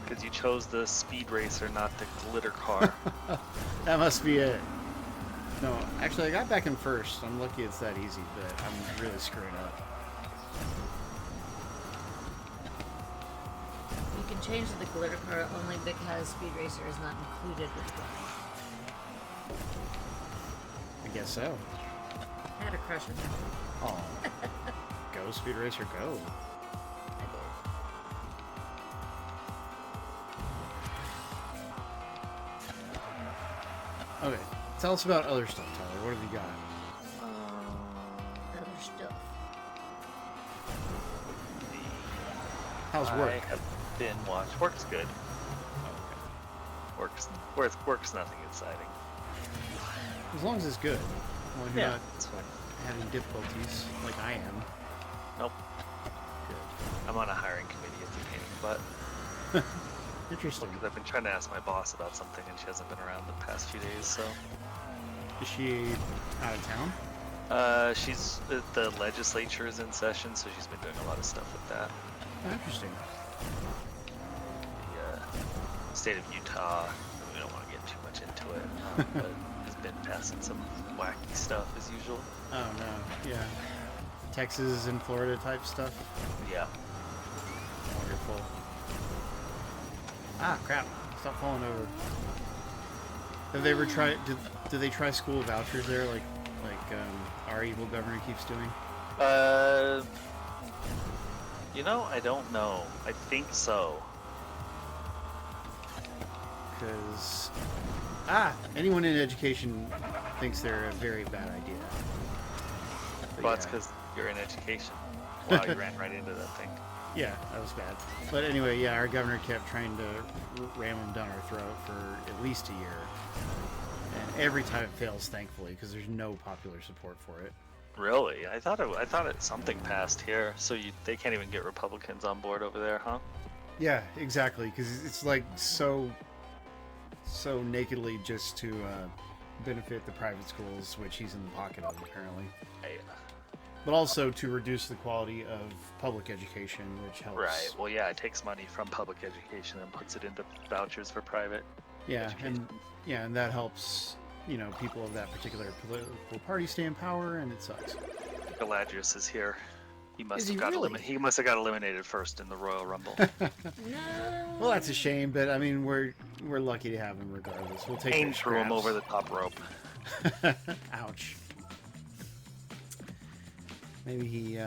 Because you chose the speed racer, not the glitter car. That must be it. No, actually, I got back in first. I'm lucky it's that easy, but I'm really screwing up. you can change the glitter car only because Speed Racer is not included with it. I guess so. I had a crush on him. Oh. Go, Speed Racer, go. I did. Okay, tell us about other stuff, Tyler. What have you got? Other stuff. How's work? I have been watched. Work's good. Work's nothing exciting. As long as it's good. Well, you're not it's fine. having difficulties like I am. Nope. Good. I'm on a hiring committee at the meeting, but Interesting. because I've been trying to ask my boss about something and she hasn't been around the past few days, so. Is she out of town? She's the legislature is in session, so she's been doing a lot of stuff with that. Oh, interesting. The state of Utah, we don't want to get too much into it, but has been passing some wacky stuff as usual. Oh no, yeah. Texas and Florida type stuff. Yeah. Wonderful. Ah, crap. Stop falling over. Have they ever tried, do they try school vouchers there like our evil governor keeps doing? I don't know. I think so. Because, anyone in education thinks they're a very bad idea. But Well, that's yeah. because you're in education. Wow, you ran right into that thing. Yeah, that was bad. But anyway, yeah, our governor kept trying to ram them down our throat for at least a year. And every time it fails, thankfully, because there's no popular support for it. Really? I thought something passed here, so they can't even get Republicans on board over there, huh? Yeah, exactly, because it's like so nakedly just to benefit the private schools, which he's in the pocket of, apparently. But also to reduce the quality of public education, which helps. Right. Well, yeah, it takes money from public education and puts it into vouchers for private. Yeah, education. and that helps, people of that particular political party stay in power, and it sucks. Galadrius is here. He must Is have he got really? He must have got eliminated first in the Royal Rumble. No. Well, that's a shame, but I mean, we're lucky to have him regardless. We'll take Kane the threw him scraps. over the top rope. Ouch. Maybe he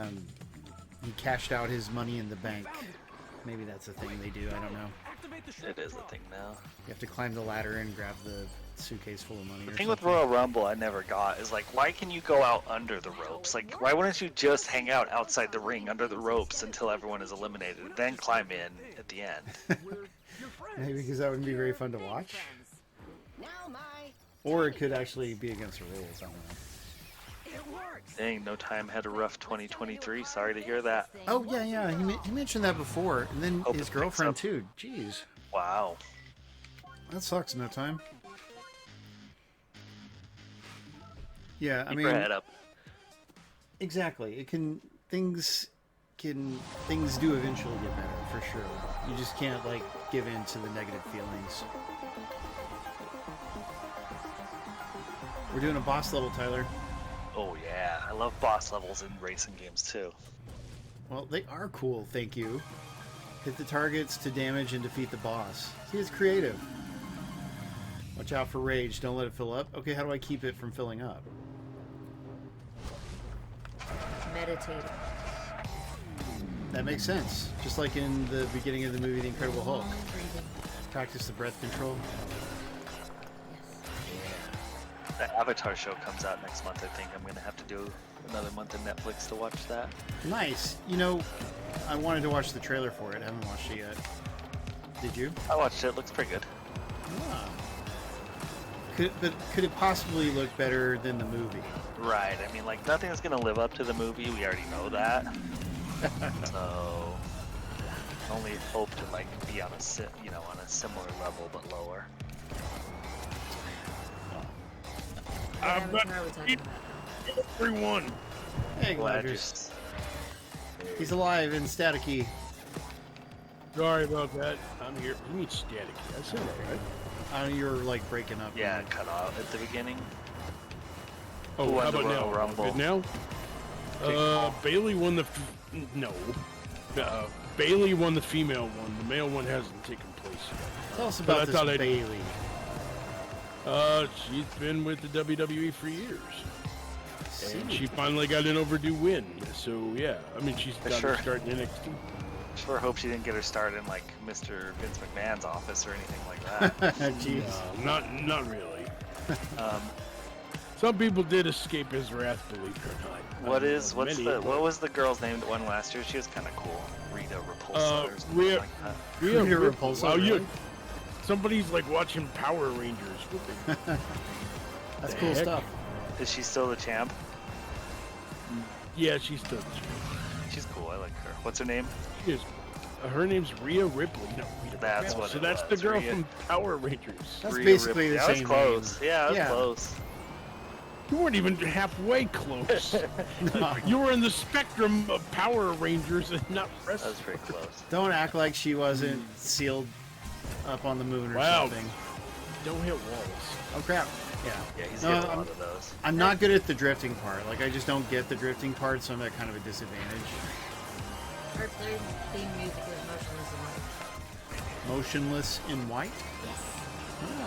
cashed out his money in the bank. Maybe that's a thing they do. I don't know. It is a thing now. You have to climb the ladder and grab the suitcase full of money. The or thing with something. Royal Rumble I never got is like, why can you go out under the ropes? Like, why wouldn't you just hang out outside the ring under the ropes until everyone is eliminated, then climb in at the end? Maybe because that wouldn't be very fun to watch. Now my Or it could actually be against the rules. I don't know. Dang, No Time had a rough 2023. Sorry to hear that. Oh, yeah. He mentioned that before. And then Hope his it girlfriend, picks up. too. Jeez. Wow. That sucks, No Time. Yeah, I Keep mean, your head up. exactly. Things do eventually get better, for sure. You just can't, give in to the negative feelings. We're doing a boss level, Tyler. Oh yeah, I love boss levels in racing games too. Well, they are cool, thank you. Hit the targets to damage and defeat the boss. See, it's creative. Watch out for rage. Don't let it fill up. Okay, how do I keep it from filling up? Meditating. That makes sense. Just like in the beginning of the movie The Incredible Hulk. Long breathing. Practice the breath control. Yes. The Avatar show comes out next month. I think I'm gonna have to do another month of Netflix to watch that. Nice. You know, I wanted to watch the trailer for it. I haven't watched it yet. Did you? I watched it. Looks pretty good. Ah. Could it possibly look better than the movie? Right. I mean, like nothing is gonna live up to the movie. We already know that. So only hope to like be on a on a similar level but lower. What avatar are we talking about? Everyone. Hey, Glad Galadrius. He's alive and staticky. Sorry about that. I'm here. You mean static? That's all right. You're like breaking up. Yeah, cut out at the beginning. Oh, Who how won the about now? Royal Rumble? Good now? Bailey won the... No. Bailey won the female one. The male one hasn't taken place yet. Tell us But I about this thought I'd- Bailey. She's been with the WWE for years. And See. she finally got an overdue win. So, yeah. I mean, she's got Sure. to start in NXT. Sure hope she didn't get her start in like Mr. Vince McMahon's office or anything like that. Jeez. Not really. um, Some people did escape his wrath, believe it or not. what was the girl's name that won last year? She was kind of cool. Rita Repulsa or something Rhea- like that. Rhea Rhea Ripley. Repulsa, Wow, really? somebody's like watching Power Rangers. That's the cool heck? stuff. Is she still the champ? Yeah, she's still. She's cool. I like her. What's her name? She is. Her name's Rhea Ripley. No, Rhea That's Ripley. what So it that's was, the girl Rhea. from Power Rangers. That's Rhea basically Ripley. the I was same close. name. Yeah, I was Yeah. close. You weren't even halfway close. No. You were in the spectrum of Power Rangers and not That wrestling. was pretty close. Don't act like she wasn't sealed up on the moon or Wow. something. Don't hit walls. Oh crap. Yeah. Yeah, he's No, getting a I'm- lot of those. I'm not good at the drifting part. Like, I just don't get the drifting part, so I'm at kind of a disadvantage. Our third theme music is Motionless in White. Motionless in white? Yes.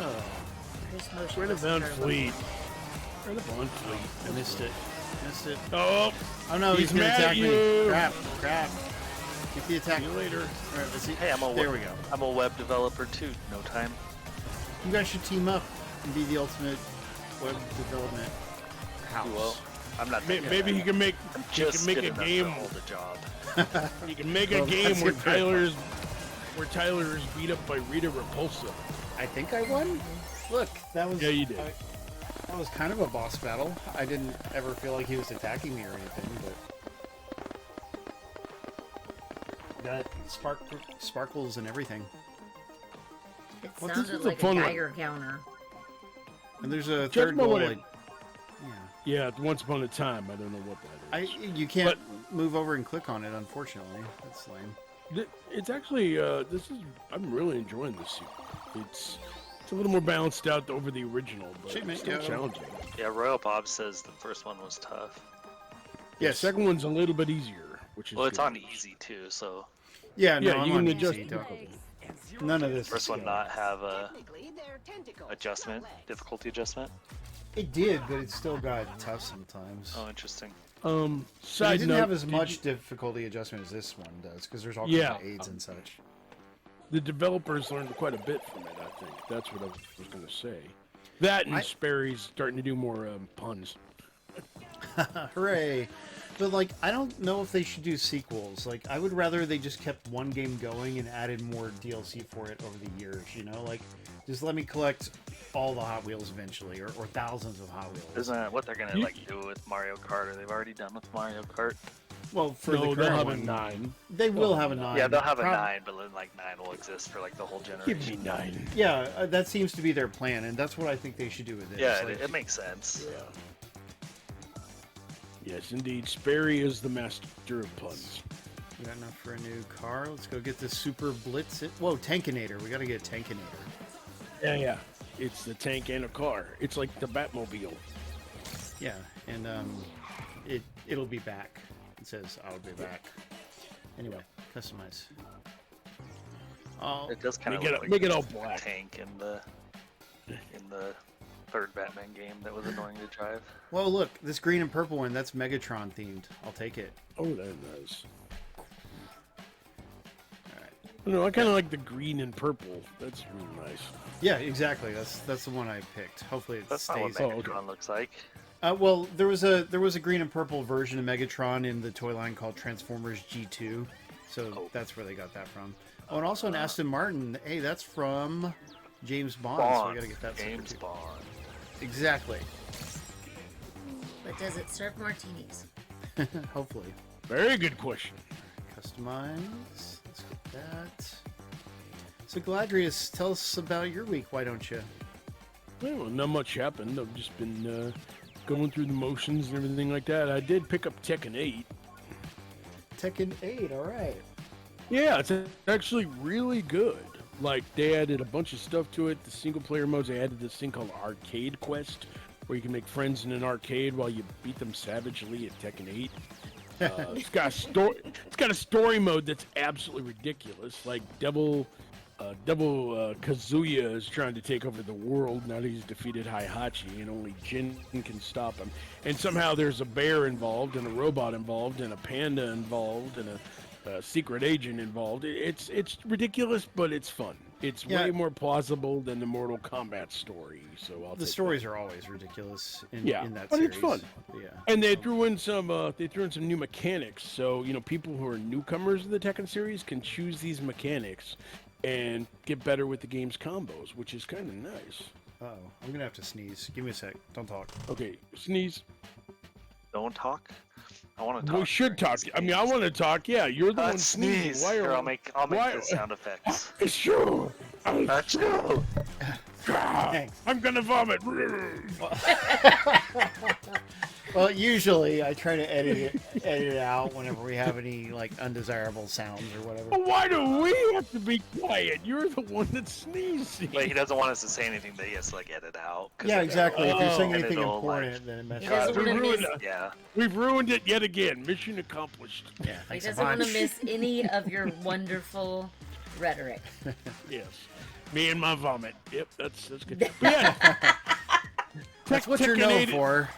Oh, Chris Where Motionless the in Von Turbo. Fleet? Where the Von Fleet? I missed it. Missed it. Oh, Oh no, he's He's gonna mad attack at me. you. Crap, crap. Get the attack. see you later. Alright, let's see. Hey, There we go. I'm a web developer too. No time. You guys should team up and be the ultimate web development house. Duo. I'm not. that good Maybe at he it. can make Just make good a enough game. to hold a job. You can make a Well, game that's where your favorite Tyler is beat up by Rita Repulsa. I think I won. Look, that was. Yeah, you did. That was kind of a boss battle. I didn't ever feel like he was attacking me or anything, but got sparkles and everything. It Well, this sounded is a like a fun one. Geiger counter. And there's a Check third my goal. one. Like, yeah, Yeah, once upon a time. I don't know what that is. you can't move over and click on it. Unfortunately, that's lame. It's actually I'm really enjoying this sequel. It's a little more balanced out over the original, but Shit, man, it's still yeah. challenging. Yeah, Royal Bob says the first one was tough. Yeah, Yes. second one's a little bit easier, which is Well, it's good. on easy too, so Yeah, no, Yeah, I'm you on can easy, adjust don't- None of this. first is one good. not have a Technically, they're tentacles, adjustment, not legs. difficulty adjustment. It did, but it still got tough sometimes. Oh, interesting. But it Side didn't note, have as did much you- difficulty adjustment as this one does, because there's all Yeah. kinds of aids and such. the developers learned quite a bit from it. I think that's what I was going to say. That and Sperry's starting to do more puns. Hooray! But like, I don't know if they should do sequels. Like, I would rather they just kept one game going and added more DLC for it over the years. You know, like, just let me collect all the Hot Wheels eventually, or thousands of Hot Wheels. Isn't that what they're gonna You- like do with Mario Kart? Or they've already done with Mario Kart? Well, for No, the they'll current have one, a 9. they will have a 9. Yeah, they'll have a Prob- 9, but then like 9 will exist for like the whole generation. Give me 9. Yeah, that seems to be their plan, and that's what I think they should do with this. Yeah, Like, it makes sense. Yes, indeed. Sperry is the master of puns. we got enough for a new car. Let's go get the Super Blitz. Whoa, Tankinator. We got to get a Tankinator. Yeah. It's the tank and a car. It's like the Batmobile. Yeah, and it'll be back. It says I'll be back. Anyway, customize. Oh, It does kind of Make it- look like make it all a black. tank in the third Batman game that was annoying to drive. well, look, this green and purple one, that's Megatron themed. I'll take it. Oh, that's nice. No, I kind of like the green and purple. That's really nice. Yeah, exactly. That's the one I picked. Hopefully it That's not what stays. Megatron looks like. Well, there was a green and purple version of Megatron in the toy line called Transformers G2, so that's where they got that from. Oh, and also an Aston Martin. Hey, that's from James Bond. So we gotta get that James too. Bond. Exactly. But does it serve martinis? Hopefully. Very good question. Customize. Let's get that. So Galadrius, tell us about your week. Why don't you? Well, not much happened. I've just been going through the motions and everything like that. I did pick up Tekken 8. Tekken 8. All right. Yeah, it's actually really good. Like, they added a bunch of stuff to it. The single-player modes, they added this thing called Arcade Quest, where you can make friends in an arcade while you beat them savagely at Tekken 8. It's got a story mode that's absolutely ridiculous. Like, Devil Kazuya is trying to take over the world now that he's defeated Heihachi, and only Jin can stop him. And somehow there's a bear involved, and a robot involved, and a panda involved, and a secret agent involved. It's ridiculous, but it's fun. It's way more plausible than the Mortal Kombat story. So The stories are always ridiculous in that but series. it's fun. Yeah. And they threw in some new mechanics. So people who are newcomers to the Tekken series can choose these mechanics and get better with the game's combos, which is kind of nice. Uh-oh. I'm gonna have to sneeze. Give me a sec. Don't talk. Okay, sneeze. Don't talk. I want to talk. We should during talk. these I mean, I games. want to talk. Yeah, you're the one Sneeze. sneezing. Why Here, are I'll make the sound effects. It's true. Achoo. I'm gonna vomit. Well, usually I try to edit it out whenever we have any like undesirable sounds or whatever. Well, why do we have to be quiet? You're the one that's sneezing. But he doesn't want us to say anything that he has to like edit out. 'cause Yeah, then- exactly. If you're saying and anything it'll, important, like, then it messes He doesn't up. we want to ruined miss. it. yeah. We've ruined it yet again. Mission accomplished. Yeah, He thanks a doesn't want to bunch. miss any of your wonderful rhetoric. Yes. Me and my vomit. Yep, that's good. But yeah, That's what you're Tekken known 8 for.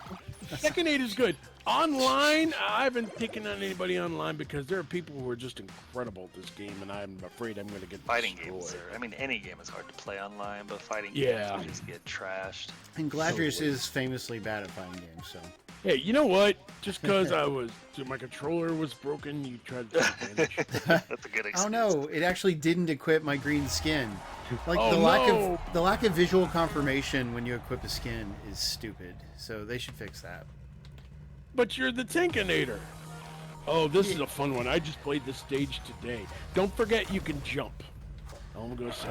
Tekken 8 is good. Online, I haven't taken on anybody online because there are people who are just incredible at this game, and I'm afraid I'm going to get Fighting destroyed. games are, I mean, any game is hard to play online, but fighting Yeah. games just get trashed. And Galadrius is famously bad at fighting games, so. Hey, you know what? Just because my controller was broken, you tried to take advantage. That's a good excuse. Oh no, it actually didn't equip my green skin. Like Oh, the lack of visual confirmation when you equip a skin is stupid. So they should fix that. But you're the Tankinator. Oh, this is a fun one. I just played this stage today. Don't forget you can jump. I'm going to say.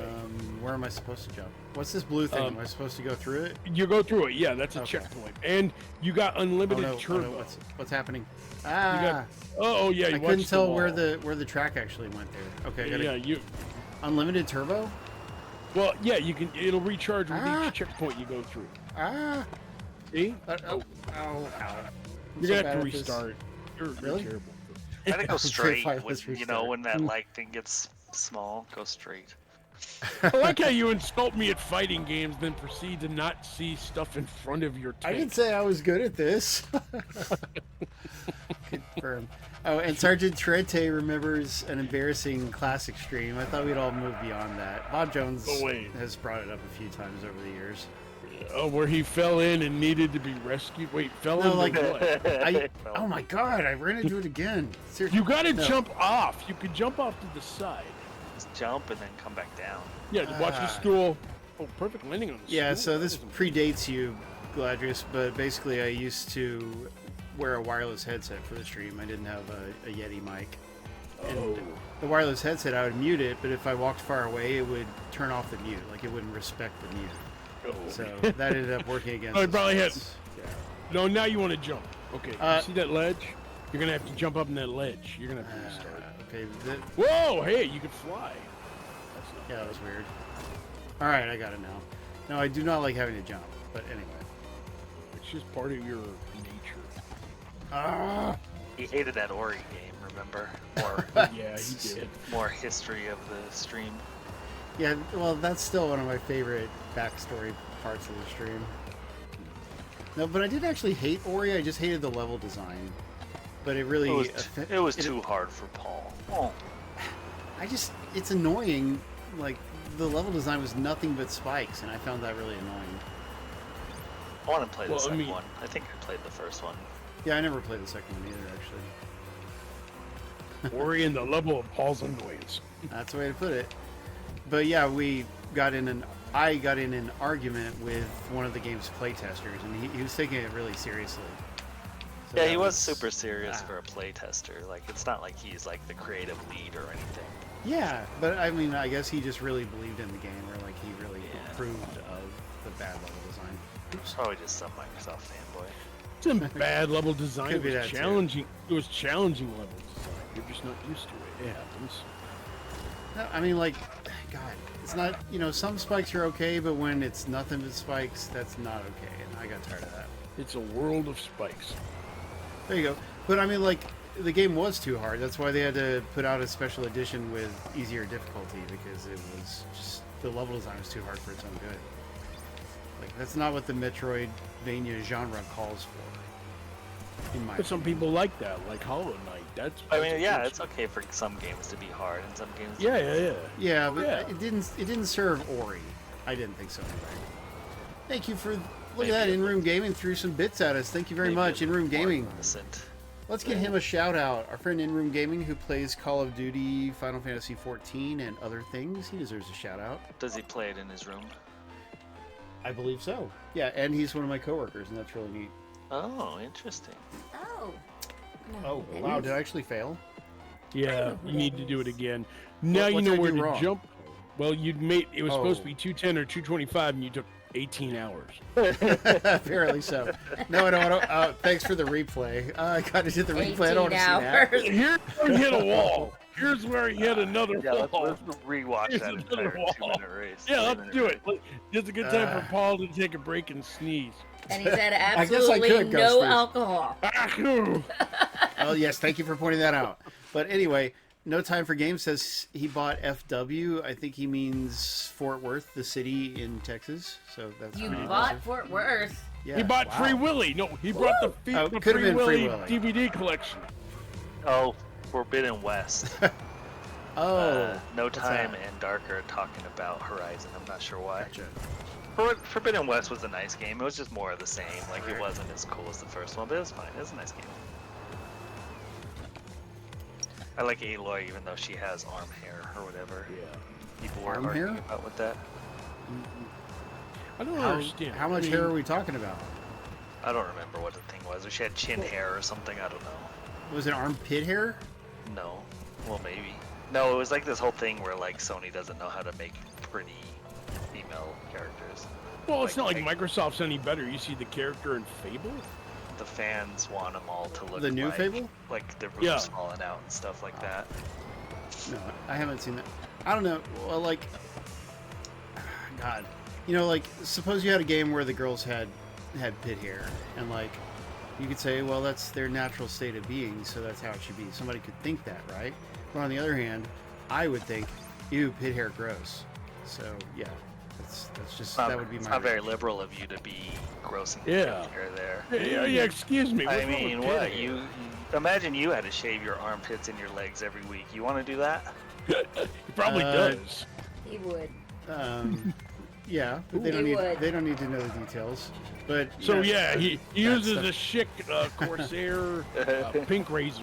Where am I supposed to jump? What's this blue thing? Am I supposed to go through it? You go through it. Yeah, that's a Okay. checkpoint. And you got Oh unlimited no, turbo. what's happening? You Ah, got, oh, yeah. You I couldn't watched tell the where wall. the track actually went there. Okay, I gotta, Yeah, you. unlimited turbo? Well, yeah, you can. It'll recharge with Ah. each checkpoint you go through. Ah, See? ow. I'm You're so gonna bad have to at this. restart. You're Really? terrible. I think go straight. Fire When, this you know, restart. when that light thing gets small, go straight. I like how you insult me at fighting games, then proceed to not see stuff in front of your I tank. didn't say I was good at this. Confirm. Oh, and Sergeant Trete remembers an embarrassing classic stream. I thought we'd all move beyond that. Bob Jones Oh, wait. has brought it up a few times over the years. Oh, where he fell in and needed to be rescued. Wait, fell No, in like- what? Oh my god, I ran into it again. Seriously. You gotta No. jump off. You can jump off to the side. Just jump and then come back down. Yeah, watch the stool. Oh, perfect landing on the Yeah, stool. so this predates you, Galadrius, but basically I used to wear a wireless headset for the stream. I didn't have a Yeti mic. And the wireless headset, I would mute it, but if I walked far away, it would turn off the mute. Like, it wouldn't respect the mute. Oh. So that ended up working against Oh, it us. probably hit. It's- No, now you want to jump. Okay, Uh, you see that ledge? You're gonna have to jump up in that ledge. You're gonna have to restart. Okay, Whoa, hey, you can fly. yeah, that was weird. Alright, I got it now. No, I do not like having to jump, but anyway. Which It's just part of your nature. He hated that Ori game, remember? More, Yeah, he did. more history of the stream. Yeah, well, that's still one of my favorite backstory parts of the stream. No, but I didn't actually hate Ori. I just hated the level design. But it really... It was too hard for Paul. Oh. It's annoying. Like, the level design was nothing but spikes, and I found that really annoying. I want to play the second one. I think I played the first one. Yeah, I never played the second one either, actually. Ori and the level of Paul's annoyance. That's the way to put it. But yeah, I got in an argument with one of the game's playtesters, and he was taking it really seriously. So Yeah, that he was super serious for a playtester. Like, it's not like he's like the creative lead or anything. Yeah, but I mean, I guess he just really believed in the game, or like he really approved of the bad level design. It's probably just some Microsoft fanboy. It's a bad level design. Could be It that was too. challenging. It was challenging level design. You're just not used to it. It happens. No, I mean, like, God, it's not, some spikes are okay, but when it's nothing but spikes, that's not okay, and I got tired of that. It's a world of spikes. There you go. But I mean, like, the game was too hard. That's why they had to put out a special edition with easier difficulty, because it was just, the level design was too hard for its own good. Like, that's not what the Metroidvania genre calls for, in my But some people like that, like Hollow Knight. That's. I mean, that's yeah, good it's stuff. okay for some games to be hard and some games. Yeah. Yeah, but Yeah. it didn't serve Ori. I didn't think so anyway. Thank you for look at that. In-room gaming threw some bits at us. Thank you very much, In-room gaming. Innocent. Let's give him a shout out. Our friend In-room Gaming, who plays Call of Duty, Final Fantasy XIV, and other things. He deserves a shout out. Does he play it in his room? I believe so. Yeah, and he's one of my coworkers, and that's really neat. Oh, interesting. Oh. Oh, wow, did I actually fail? Yeah, you need to do it again. Now What you did know I where do to wrong? jump. Well, it was supposed to Oh. be 210 or 225, and you took 18 hours. Apparently so. No, I don't. Thanks for the replay. I got to hit the replay. I don't want to see that. hours. Here's where he hit a wall. Here's where he hit another Yeah, wall. let's rewatch Here's that another entire wall. 2-minute race. Yeah, let's 3-minute do race. it. It's a good time for Paul to take a break and sneeze. And he said I guess I absolutely could go no snooze. alcohol. Achoo. Oh, yes. Thank you for pointing that out. But anyway, No Time for Games says he bought FW. I think he means Fort Worth, the city in Texas. So that's You pretty bought impressive. Fort Worth. Yeah, He bought wow. Free Willy. No, he brought the Oh, the could've Free been Free Willy Willy. DVD collection. Oh, Forbidden West. Oh, No what's Time that? and Dark are talking about Horizon. I'm not sure why. Gotcha. Forbidden West was a nice game. It was just more of the same. Like, it wasn't as cool as the first one, but it was fine. It was a nice game. I like Aloy, even though she has arm hair or whatever. Yeah. People were Arm arguing hair? about with that. I don't How, understand. how much I mean, hair are we talking about? I don't remember what the thing was. Or she had chin hair or something. I don't know. Was it armpit hair? No. Well, maybe. No, it was like this whole thing where like Sony doesn't know how to make pretty female characters. Well, it's not like Microsoft's any better. You see the character in Fable? The fans want them all to look The new like, Fable? like the roof's Yeah. falling out and stuff like that. No, I haven't seen that. I don't know. Well, like, God, like, suppose you had a game where the girls had pit hair, and like, you could say, well, that's their natural state of being, so that's how it should be. Somebody could think that, right? But on the other hand, I would think, ew, pit hair, gross. So yeah, that's just that would be It's my. not very reaction. liberal of you to be grossing Yeah. the hair there. Yeah, excuse me. I what's wrong with mean, pit what? hair? You imagine you had to shave your armpits and your legs every week. You want to do that? He probably Uh, does. He would. Yeah, but they He don't need would. they don't need to know the details. But So yeah, he uses stuff- a chic Corsair pink razor,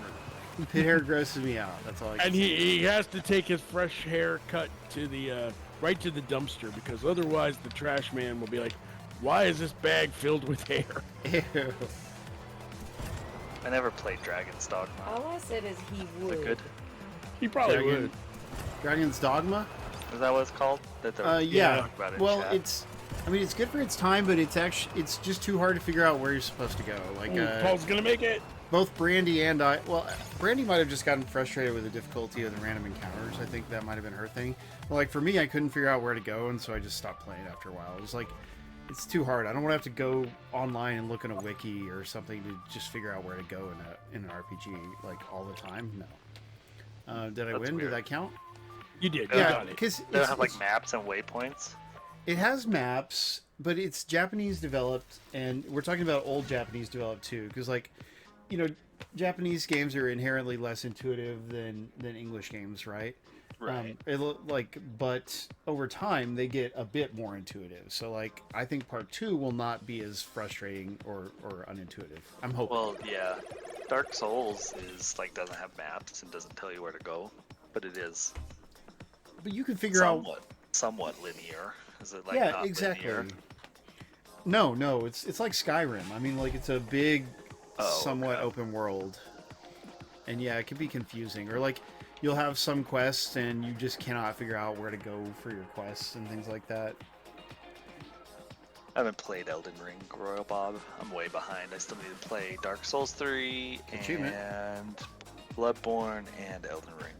pit hair grosses me out. That's all I can and he has to take his fresh hair cut to the right to the dumpster because otherwise the trash man will be like, "Why is this bag filled with hair?" say. Ew. I never played Dragon's Dogma. All I said is he Is would. it good? He probably Dragon- would. Dragon's Dogma? Is that what it's called? That they're Yeah. talking about in Well, chat? it's good for its time, but it's just too hard to figure out where you're supposed to go. Like Ooh, Paul's gonna make it. both Brandy and I. Well, Brandy might have just gotten frustrated with the difficulty of the random encounters. I think that might have been her thing. But like for me, I couldn't figure out where to go, and so I just stopped playing after a while. It was like It's too hard. I don't want to have to go online and look in a wiki or something to just figure out where to go in an RPG like all the time. No. Did I That's win? weird. Did that count? You did. You Yeah, got it. because They don't have like maps and waypoints. it has maps, but it's Japanese developed, and we're talking about old Japanese developed too. Because like, you know, Japanese games are inherently less intuitive than English games, right? Right. But over time they get a bit more intuitive. So like, I think part 2 will not be as frustrating or unintuitive. I'm hoping. Well, yeah. Dark Souls is like doesn't have maps and doesn't tell you where to go, but it is But you can figure out. somewhat linear. Is it like Yeah, not exactly. linear? No, it's like Skyrim. I mean, like it's a big, Oh, somewhat okay. open world, and yeah, it can be confusing. Or like, you'll have some quests and you just cannot figure out where to go for your quests and things like that. I haven't played Elden Ring, Royal Bob. I'm way behind. I still need to play Dark Souls 3 Achievement. and Bloodborne and Elden Ring.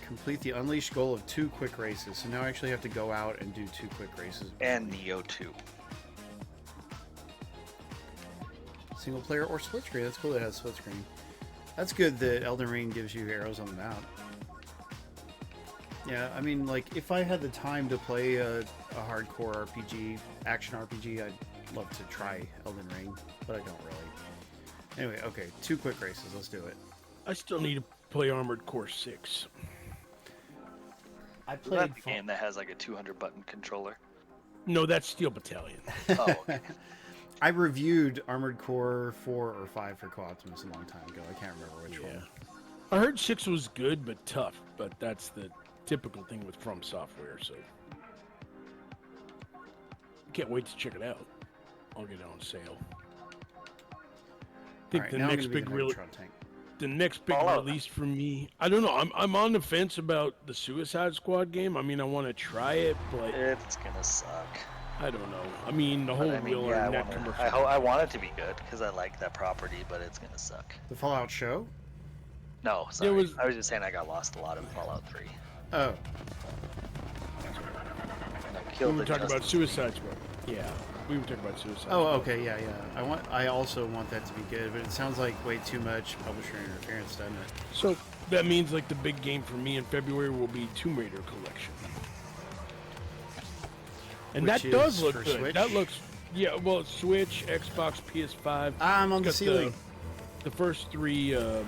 Complete the unleashed goal of 2 quick races. So now I actually have to go out and do 2 quick races. And Neo 2. Single player or split screen. That's cool that it has split screen. That's good that Elden Ring gives you arrows on the map. Yeah, I mean, like, if I had the time to play a hardcore RPG, action RPG, I'd love to try Elden Ring, but I don't really. Anyway, okay, 2 quick races. Let's do it. I still need to play Armored Core 6. I Is that played. the game that has like a 200 button controller? No, that's Steel Battalion. Oh, okay. I reviewed Armored Core 4 or 5 for Co-Optimus a long time ago. I can't remember which Yeah. one. I heard 6 was good but tough, but that's the typical thing with From Software, so can't wait to check it out. I'll get it on sale. I think Alright, the now I'm next gonna be big the real Megatron tank. the next big Fallout. release for me. I don't know. I'm on the fence about the Suicide Squad game. I mean, I want to try it, but It's gonna suck. I don't know. I mean, the whole But I mean, Wheeler yeah, net commercial. I want it to be good because I like that property, but it's gonna suck. The Fallout show? No, sorry. was- I was just saying I got lost a lot in Fallout 3. Oh, And I We killed were the talking about Justice League. Suicide Squad. Yeah, we were talking about Suicide. oh, Squad. okay, yeah. I also want that to be good, but it sounds like way too much publisher interference, doesn't it? So that means like the big game for me in February will be Tomb Raider Collection. And Which that does is look for good. Switch? That looks, yeah. Well, it's Switch, Xbox, PS5. I'm on the It's got ceiling. The first 3 Tomb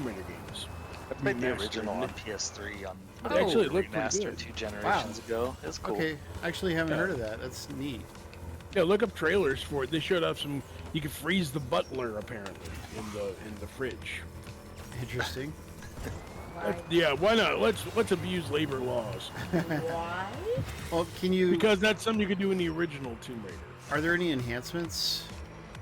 Raider games. I played the Remastered, original isn't on it? PS3 on Actually, it looked pretty remastered good. 2 generations ago. It's cool. Okay, actually haven't Yeah. heard of that. That's neat. Yeah, look up trailers for it. They showed off some. You can freeze the butler apparently in the fridge. Interesting. Yeah, why not? Let's abuse labor laws Why? Well, can you? because that's something you could do in the original Tomb Raider. Are there any enhancements?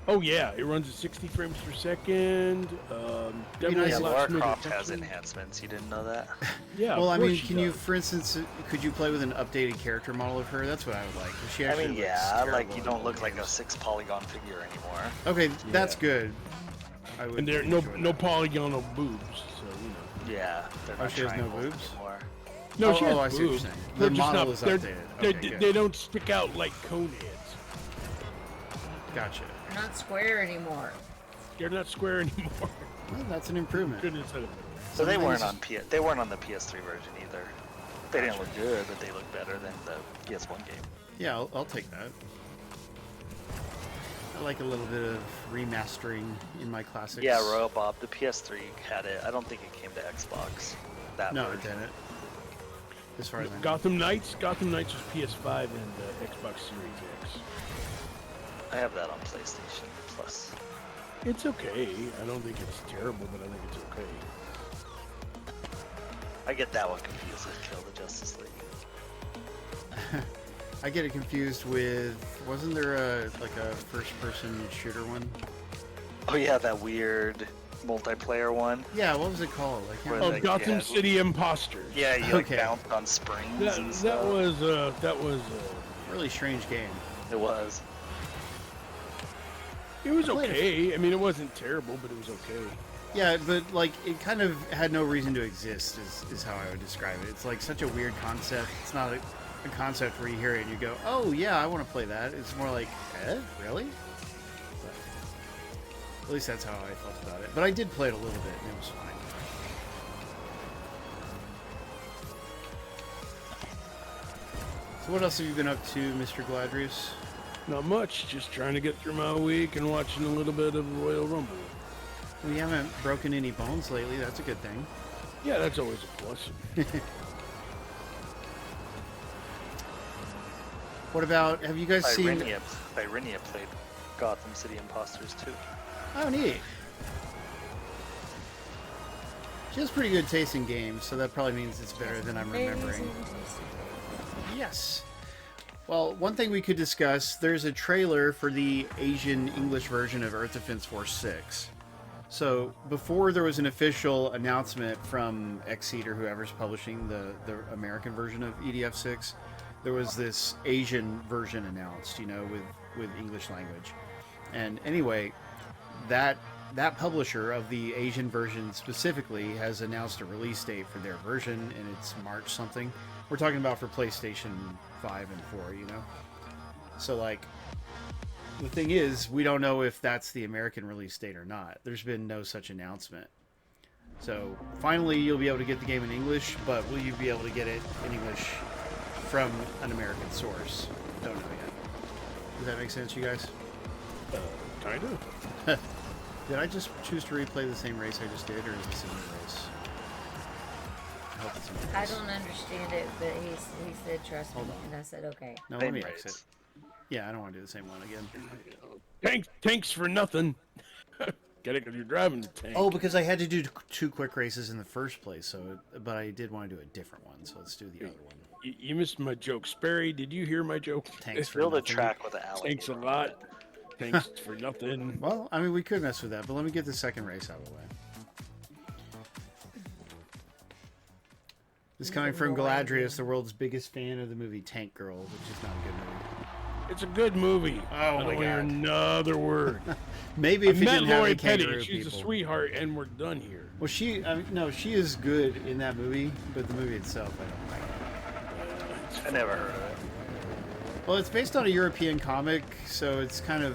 Oh yeah, it runs at 60 frames per second. Definitely nice Yeah, if- lots Lara smoother Croft has texture. enhancements. You didn't know that? Yeah. Well, of I course mean, she can you, does. for instance, could you play with an updated character model of her? That's what I would like. 'Cause she I actually mean, looks yeah, like terrible you in don't old look like a games. 6-polygon figure anymore. Okay, that's Yeah. good. I would And there are enjoy no that. polygonal boobs, so you know. Yeah, they're Oh, not she has no triangles boobs? anymore. No, Oh, she has I see what you're boobs. saying. They're The just model not. is They're, updated. they're, Okay, good. they don't stick out like cone heads. Gotcha. They're not square anymore. They're not square anymore. Well, that's an improvement. Goodness, So they Some weren't things- on they weren't on the PS3 version either. They didn't look good, but they look better than the PS1 game. Yeah, I'll take that. I like a little bit of remastering in my classics. Yeah, Royal Bob, the PS3 had it. I don't think it came to Xbox. That No, it version. didn't. As far as I know. Gotham Knights. Gotham Knights was PS5 and Xbox Series X. I have that on PlayStation Plus. It's okay. I don't think it's terrible, but I think it's okay. I get that one confused with Kill the Justice League. I get it confused with. Wasn't there a first-person shooter one? Oh yeah, that weird multiplayer one. Yeah, what was it called? I can't Where Oh, remember. like, Gotham yeah. City Imposters. Yeah, you like Okay. bounced on springs That, and that stuff. was Really strange game. It was. it was played it. okay. I mean, it wasn't terrible, but it was okay. Yeah, but like it kind of had no reason to exist. Is how I would describe it. It's like such a weird concept. It's not a concept where you hear it and you go, oh yeah, I want to play that. It's more like, really? But at least that's how I felt about it. But I did play it a little bit and it was fine. So what else have you been up to, Mr. Galadrius? Not much. Just trying to get through my week and watching a little bit of Royal Rumble. We haven't broken any bones lately. That's a good thing. Yeah, that's always a plus. What about, have you guys seen... Irenia played Gotham City Imposters too. Oh, neat. She has pretty good taste in games, so that probably means it's better than I'm remembering. Yes. Well, one thing we could discuss, there's a trailer for the Asian English version of Earth Defense Force 6. So, before there was an official announcement from Xseed or whoever's publishing the American version of EDF 6, there was this Asian version announced, you know, with English language. And anyway, that publisher of the Asian version specifically has announced a release date for their version, and it's March something. We're talking about for PlayStation 5 and 4, you know? So, like, the thing is, we don't know if that's the American release date or not. There's been no such announcement. So, finally, you'll be able to get the game in English, but will you be able to get it in English from an American source? Don't know yet. Does that make sense, you guys? Kind of. Did I just choose to replay the same race I just did, or is this a new race? I hope it's a new race. I don't understand it, but he said trust me, Hold on. and I said okay. No, Same let me race. exit. Yeah, I don't want to do the same one again. Tanks for nothing. Get it because you're driving the tank. Oh, because I had to do 2 quick races in the first place, so but I did want to do a different one, so let's do the other one. You missed my joke. Sperry, did you hear my joke? Thanks for Build a nothing. track with an alligator. Thanks a lot. Thanks for nothing. Well, I mean, we could mess with that, but let me get the second race out of the way. This is coming from Galadrius, the world's biggest fan of the movie Tank Girl, which is not a good movie. It's a good movie. Oh I my don't hear God. another word. Maybe if I you met didn't have Lori the Petty. kangaroo She's people. a sweetheart, and we're done here. Well, no, she is good in that movie, but the movie itself, I don't like. I never heard of it. Well, it's based on a European comic, so it's kind of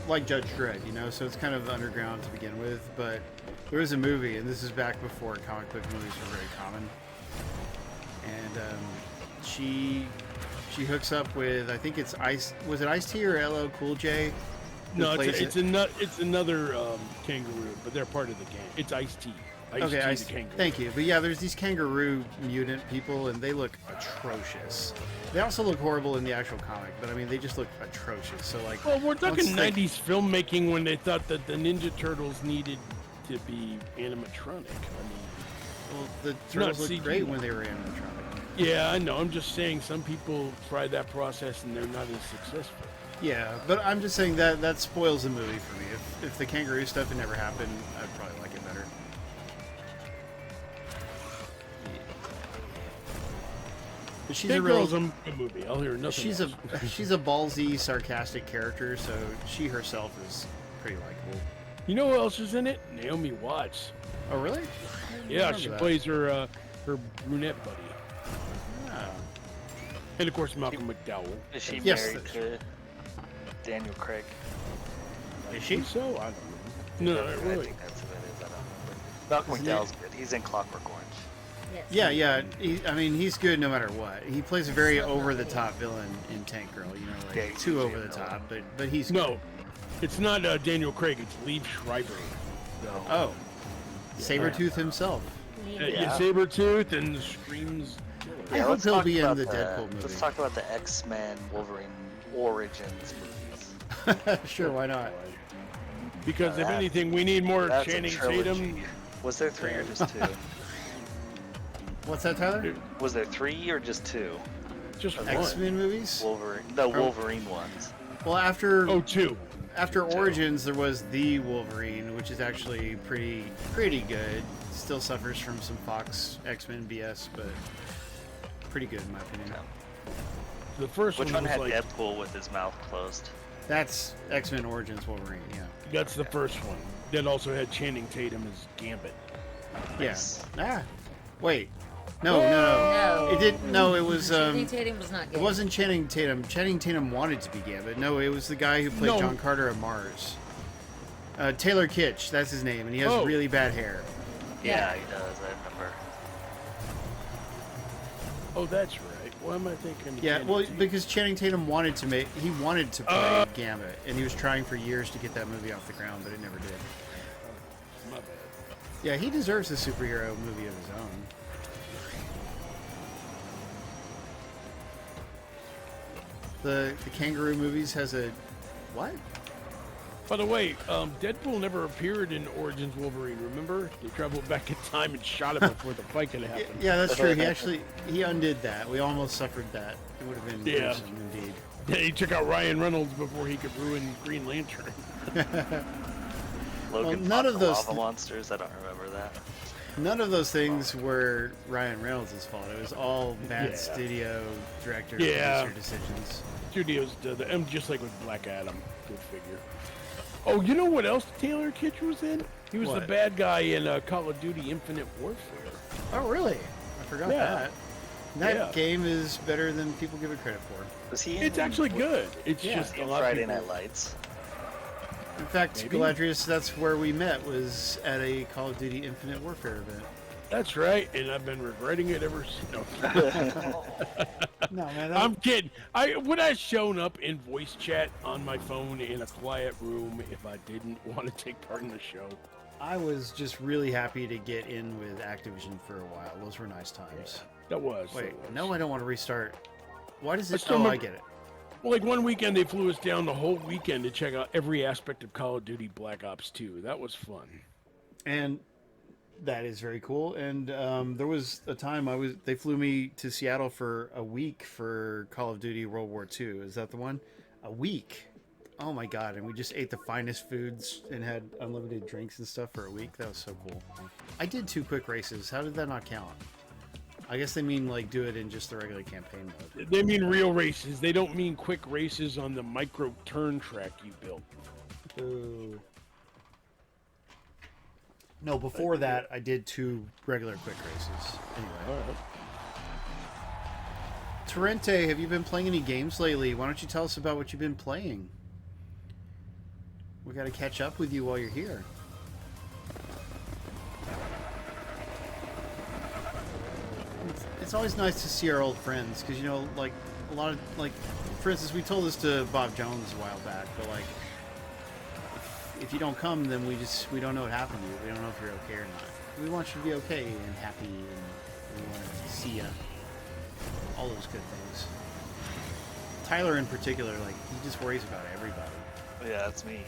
like Judge Dredd, you know, so it's kind of underground to begin with, but there is a movie, and this is back before comic book movies were very common. And she hooks up with, I think it's was it Ice-T or LL Cool J? who No, plays it's another kangaroo, but they're part of the gang. It's Ice-T. Okay, Ice-T the kangaroo. thank you. But yeah, there's these kangaroo mutant people, and they look atrocious. They also look horrible in the actual comic, but I mean, they just look atrocious. So like, Well, we're talking once they- 90s filmmaking when they thought that the Ninja Turtles needed to be animatronic. well, the not turtles CG. looked great when they were animatronic. Yeah, I know. I'm just saying some people try that process and they're not as successful. Yeah, but I'm just saying that spoils the movie for me. If the kangaroo stuff had never happened, I'd probably like it better. But she's Big a real, Girl's a good movie. I'll hear nothing she's else. she's a ballsy, sarcastic character, so she herself is pretty likable. You know who else is in it? Naomi Watts. Oh, really? Yeah, remember she that. plays her brunette buddy. Ah. And of course, Malcolm McDowell. Is she Yes, married to Daniel Craig? Is she? So I don't know. No, I really. think that's what it is. I don't know. Malcolm Isn't it- McDowell's good. He's in Clockwork Orange. Yes. Yeah. I mean, he's good no matter what. He plays a very over-the-top villain in Tank Girl. You know, like Yeah, he's too usually over the a villain. top, but he's No, good. it's not Daniel Craig. It's Liev Schreiber. No. Oh, Sabretooth himself. Yeah, Sabretooth and Scream's killer. I hope let's he'll talk be in about the Deadpool movie. Let's talk about the X-Men Wolverine Origins movies. Sure, why not? Because if That- anything, we need more That's a Channing trilogy. Tatum. Was there 3 or just 2? What's that, Tyler? Was there 3 or just 2? Just one. X-Men movies? Wolverine ones. Well, after Oh, two. Origins, there was the Wolverine, which is actually pretty good. Still suffers from some Fox X-Men BS, but pretty good in my opinion. The first Which one was had like Deadpool with his mouth closed? That's X-Men Origins Wolverine. Yeah. that's the first one. That also had Channing Tatum as Gambit. Yes. Ah. Wait. No. It did. No, it was. Channing Tatum was not It good. wasn't Channing Tatum. Channing Tatum wanted to be Gambit. No, it was the guy who played No. John Carter on Mars. Taylor Kitsch, that's his name, and he has Oh. really bad hair. Yeah, he does. I remember. Oh, that's right. Why am I thinking? Yeah, Channing well, Tatum? because Channing Tatum wanted to play Gambit, and he was trying for years to get that movie off the ground, but it never did. My bad. Yeah, he deserves a superhero movie of his own. The kangaroo movies has a what? By the way, Deadpool never appeared in Origins Wolverine. Remember, they traveled back in time and shot him before the fight could happen. Yeah, that's true. He undid that. We almost suffered that. It would have been Yeah. gruesome indeed. Yeah, he took out Ryan Reynolds before he could ruin Green Lantern. Logan none fought of the those lava monsters. I don't remember that. None of those things were Ryan Reynolds' fault. It was all bad Yeah. studio director Yeah. producer decisions. Studios did the just like with Black Adam. Good figure. Oh, you know what else Taylor Kitsch was in? He was the What? bad guy in Call of Duty Infinite Warfare. Oh, really? I forgot Yeah. that. That Yeah. game is better than people give it credit for. Was he? It's actually good. It's Yeah. just a In lot of Friday people- Night Lights. In fact, Maybe? Galadrius, that's where we met, was at a Call of Duty Infinite Warfare event. That's right, and I've been regretting it ever since. No. No, man. I'm kidding. I would have shown up in voice chat on my phone in a quiet room if I didn't want to take part in the show. I was just really happy to get in with Activision for a while. Those were nice times. That was. Wait, that was. no, I don't want to restart. Why does I it? still Oh, I remember- get it. Well, like one weekend they flew us down the whole weekend to check out every aspect of Call of Duty Black Ops 2. That was fun. And that is very cool. And there was a time they flew me to Seattle for a week for Call of Duty World War II. Is that the one? A week. Oh my god! And we just ate the finest foods and had unlimited drinks and stuff for a week. That was so cool. I did 2 quick races. How did that not count? I guess they mean like do it in just the regular campaign mode. They mean real races. They don't mean quick races on the micro turn track you built. Ooh. No, before that, I did 2 regular quick races. Anyway. Torrente, have you been playing any games lately? Why don't you tell us about what you've been playing? We got to catch up with you while you're here. It's always nice to see our old friends because, you know, like a lot of, like, for instance, we told this to Bob Jones a while back, but like, if you don't come, then we don't know what happened to you. We don't know if you're okay or not. We want you to be okay and happy, and we want to see you. All those good things. Tyler in particular, like, he just worries about everybody. Yeah, that's me.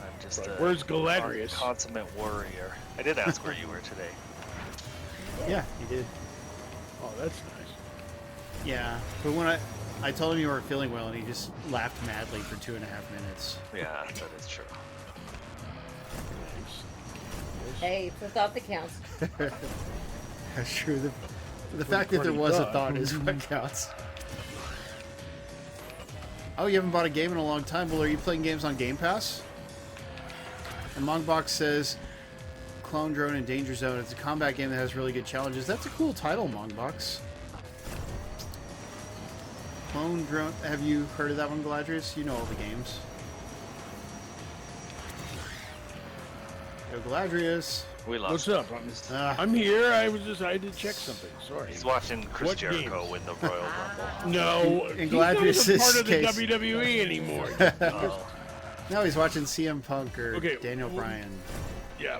I'm just Right. a Where's Galadrius? consummate warrior. I did ask where you were today. Yeah, he did. Oh, that's nice. Yeah, but when I told him you weren't feeling well, and he just laughed madly for 2.5 minutes. Yeah, that is true. Hey, it's a thought that counts. That's true. The fact that there was a thought is what counts. Oh, you haven't bought a game in a long time. Well, are you playing games on Game Pass? And Mongbox says, Clone Drone and Danger Zone. It's a combat game that has really good challenges. That's a cool title, Mongbox. Clone Drone. Have you heard of that one, Galadrius? You know all the games. Yo, Galadrius. We lost. What's up? I'm here. I had to check something. Sorry. He's watching Chris What Jericho games? win the Royal Rumble. No, In he's not even Galadrius's part of the case. WWE anymore. Oh, No, he's watching CM Punk or Okay, Daniel well- Bryan. Yeah.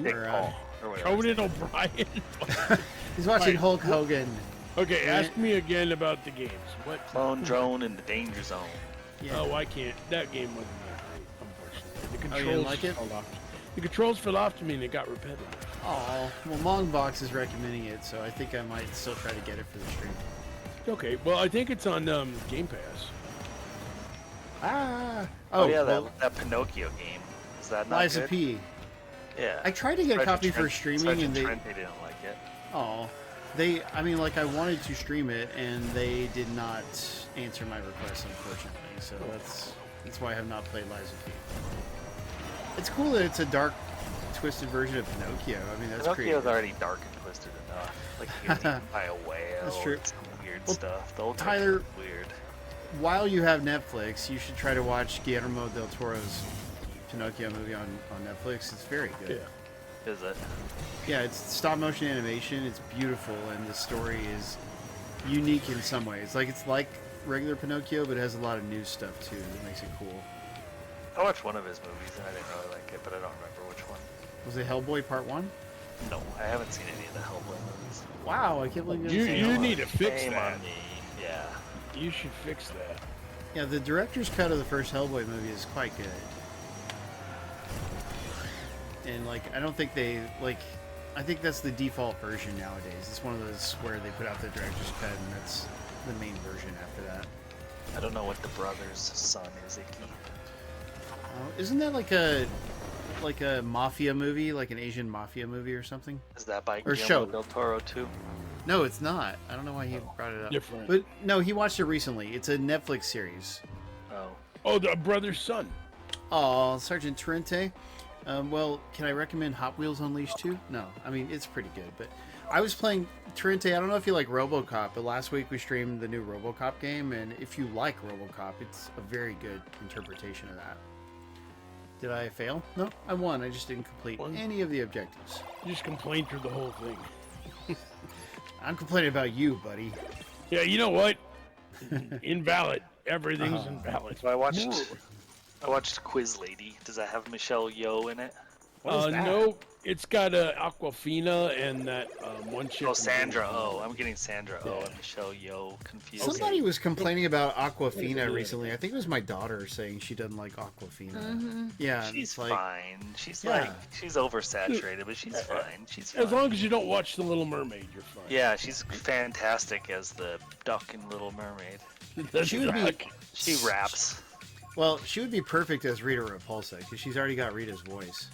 Big Or, Paul. Or whatever. Conan O'Brien. He's watching Right. Hulk Hogan. Okay, ask me again about the games. What? Clone Drone in the Danger Zone. Yeah. Oh, I can't. That game wasn't that great, unfortunately. The Oh, controls you didn't like it? fell off. The controls fell off to me and it got repetitive. Oh, well, Mongbox is recommending it, so I think I might still try to get it for the stream. Okay, well, I think it's on Game Pass. Ah! Oh, yeah, well, that Pinocchio game. Is that not Liza good? P. Yeah. I tried to get a copy for streaming, and Sergeant they... Trent, they didn't like it. Oh. I mean, like, I wanted to stream it, and they did not answer my request, unfortunately, so that's why I have not played Liza P. It's cool that it's a dark, twisted version of Pinocchio. I mean, that's Pinocchio's creative. already dark and twisted enough. Like he gets eaten by a whale. That's true. And some weird Well, stuff. The old Tyler- Tyler, weird. While you have Netflix, you should try to watch Guillermo del Toro's Pinocchio movie on Netflix. It's very good. Is it? Yeah, it's stop motion animation. It's beautiful, and the story is unique in some ways. Like it's like regular Pinocchio, but it has a lot of new stuff too that makes it cool. I watched one of his movies and I didn't really like it, but I don't remember which one. Was it Hellboy Part 1? No, I haven't seen any of the Hellboy movies. Wow, I can't believe you You didn't say you Hellboy. need to fix Shame that. on me. Yeah. You should fix that. Yeah, the director's cut of the first Hellboy movie is quite good. And like, I don't think they like. I think that's the default version nowadays. It's one of those where they put out the director's cut, and that's the main version after that. I don't know what the brother's son is, Icky. Isn't that like a mafia movie, like an Asian mafia movie or something? Is that by Or Guillermo show. del Toro too? No, it's not. I don't know why he brought it up. Different. But no, he watched it recently. It's a Netflix series. Oh. Oh, the brother's son. Oh, Sergeant Trente. Well, can I recommend Hot Wheels Unleashed 2? No, I mean, it's pretty good. But I was playing Trente. I don't know if you like RoboCop, but last week we streamed the new RoboCop game, and if you like RoboCop, it's a very good interpretation of that. Did I fail? No, I won. I just didn't complete any of the objectives. You just complained through the whole thing. I'm complaining about you, buddy. Yeah, you know what? Invalid. Everything's invalid. So I watched Quiz Lady. Does that have Michelle Yeoh in it? What is that? No, it's got Aquafina and that one chick. Oh, Sandra Oh. I'm getting Sandra Oh and Michelle Yeoh confused. Somebody was complaining about Aquafina recently. I think it was my daughter saying she doesn't like Aquafina. Yeah, She's it's like, fine. She's Yeah. like, she's oversaturated, but she's fine. She's fine. As long as you don't watch The Little Mermaid, you're fine. Yeah, she's fantastic as the duck in Little Mermaid. she would be. She raps. Well, she would be perfect as Rita Repulsa because she's already got Rita's voice.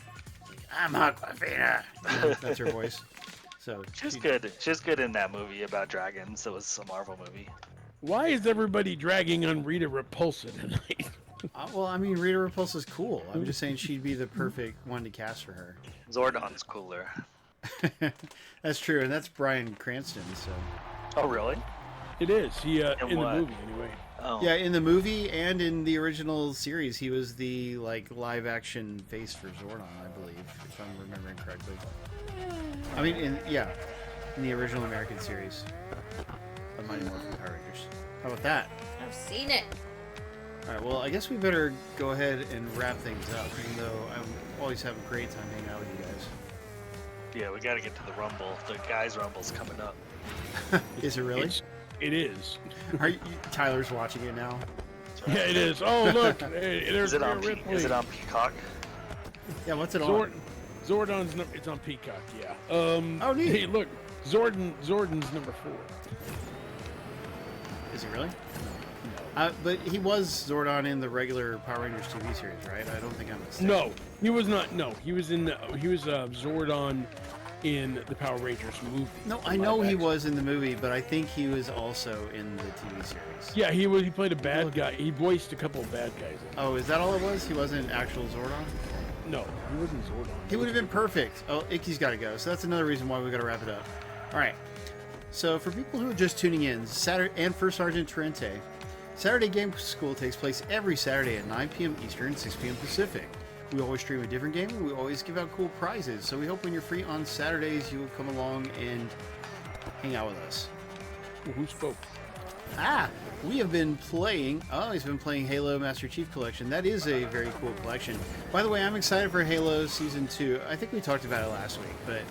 Like, I'm Aquafina. You know, that's her voice. So She's good. She's good in that movie about dragons. It was a Marvel movie. Why is everybody dragging on Rita Repulsa tonight? Well, I mean, Rita Repulsa's cool. I'm just saying she'd be the perfect one to cast for her. Zordon's cooler. That's true, and that's Bryan Cranston. So Oh, really? It is. He in the what? movie anyway. Oh. yeah, in the movie and in the original series, he was the like live action face for Zordon, I believe, if I'm remembering correctly. I mean, in the original American series of Mighty Morphin Power Rangers. How about that? I've seen it. All right, well, I guess we better go ahead and wrap things up, even though I always have a great time hanging out with you guys. Yeah, we gotta get to the Rumble. The guys' Rumble's coming up. Is it really? It is. Are you, Tyler's watching it now? Yeah, it is. Oh, look. Hey, there's Is it on? Rhea Ripley. Is it on Peacock? Yeah, what's it on? Zordon's it's on Peacock, yeah. Oh, neat. Hey, look. Zordon's number 4. Is he really? But he was Zordon in the regular Power Rangers TV series, right? I don't think I'm mistaken. No, he was not. No, he was Zordon in the Power Rangers movie. No, I know he was in the movie, but I think he was also in the TV series. Yeah, he was. He played a bad guy. He voiced a couple of bad guys. Oh, is that all it was? He wasn't actual Zordon? No, he wasn't Zordon. He would have been perfect. Oh, Icky's got to go. So that's another reason why we got to wrap it up. All right. So for people who are just tuning in, Saturday and for Sergeant Trente, Saturday Game School takes place every Saturday at 9 p.m. Eastern, 6 p.m. Pacific. We always stream a different game, and we always give out cool prizes. So we hope when you're free on Saturdays, you will come along and hang out with us. Who spoke? We have been playing. Oh, he's been playing Halo Master Chief Collection. That is a very cool collection. By the way, I'm excited for Halo Season 2. I think we talked about it last week, but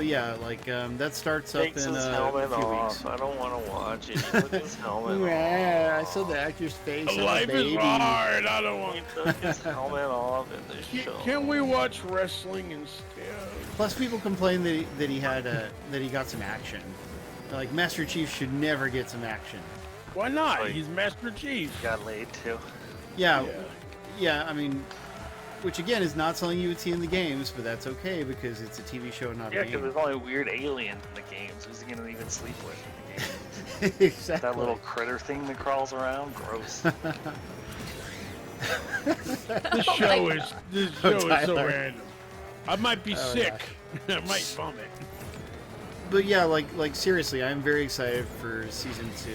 yeah, like that starts up Takes in his a helmet few off. weeks. I don't want to watch it. He took his helmet off. Yeah, I saw the actor's face. on the Life baby. is hard. I don't want. He took his helmet off in the show. Can we watch wrestling instead? Plus, people complain that he had that he got some action. Like Master Chief should never get some action. Why not? Like- He's Master Chief. Got laid too. Yeah. I mean, which again is not something you would see in the games, but that's okay because it's a TV show, not Yeah, a because game. there's only weird aliens in the games. Who's he gonna even sleep with in the game? Exactly. That little critter thing that crawls around? Gross. This show is so Tyler. random. I might be sick. I might vomit. but yeah, like seriously, I'm very excited for season 2,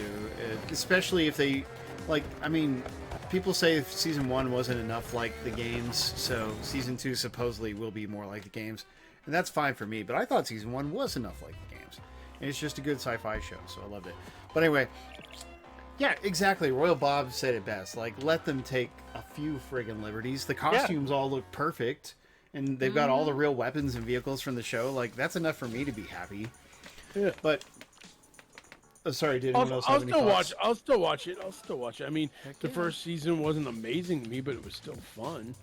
especially if they, like, I mean, people say season 1 wasn't enough like the games, so season 2 supposedly will be more like the games, and that's fine for me. But I thought season 1 was enough like the games, and it's just a good sci-fi show, so I loved it. But anyway, yeah, exactly. Royal Bob said it best. Like, let them take a few friggin' liberties. The costumes all look perfect, and they've got all the real weapons and vehicles from the show. Like, that's enough for me to be happy. Yeah. But sorry, did anyone else have any thoughts? I'll still watch it. I mean, the first season wasn't amazing to me, but it was still fun.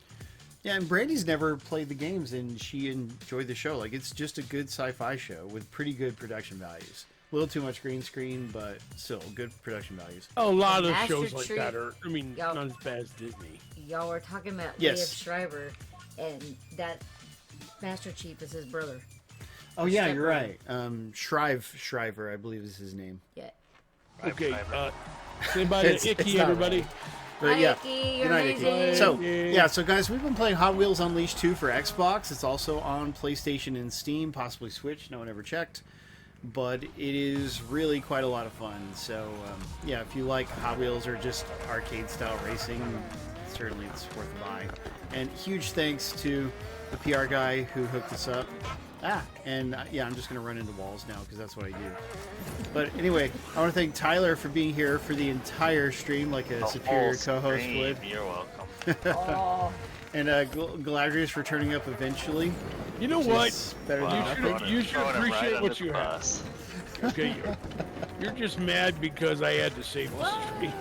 Yeah, and Brandy's never played the games, and she enjoyed the show. Like, it's just a good sci-fi show with pretty good production values. A little too much green screen, but still good production values. A lot of Master shows like Chief- that are, I mean, Y'all- not as bad as Disney. Y'all were talking about Yes. Liev Schreiber, and that Master Chief is his brother. Oh, yeah, you're Separate. right. Shriver, I believe is his name. Yeah. Okay, say bye to It's Icky, not everybody. But Hi, yeah. Icky, Good you're night, Icky. amazing. So, Icky. yeah, so guys, we've been playing Hot Wheels Unleashed 2 for Xbox. It's also on PlayStation and Steam, possibly Switch. No one ever checked. But it is really quite a lot of fun. So, yeah, if you like Hot Wheels or just arcade-style racing, certainly it's worth a buy. And huge thanks to the PR guy who hooked us up. And yeah, I'm just going to run into walls now because that's what I do. But anyway, I want to thank Tyler for being here for the entire stream like a The superior whole co-host screen. would. You're welcome. Oh, And Galadrius for turning up eventually. You know which what? is better than Wow, nothing. throwing you it- should throwing it appreciate right what under you the have. bus. Okay, you're just mad because I had to save the stream.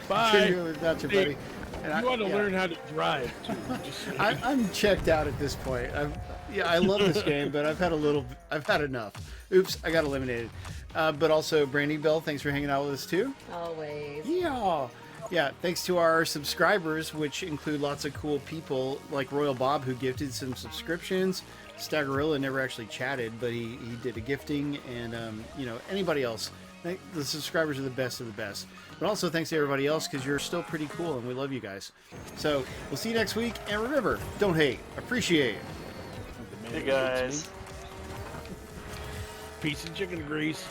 Bye. Gotcha, Hey, buddy. And You ought to yeah. learn how to drive, too. Just saying. I'm checked out at this point. I love this game, but I've had enough. Oops, I got eliminated. But also, Brandy Bell, thanks for hanging out with us too. always. Yeah, thanks to our subscribers, which include lots of cool people like Royal Bob, who gifted some subscriptions. Staggerilla never actually chatted, but he did a gifting, and anybody else. The subscribers are the best of the best. But also thanks to everybody else, because you're still pretty cool, and we love you guys. So we'll see you next week, and remember, don't hate, appreciate. Hey guys. Piece of chicken grease.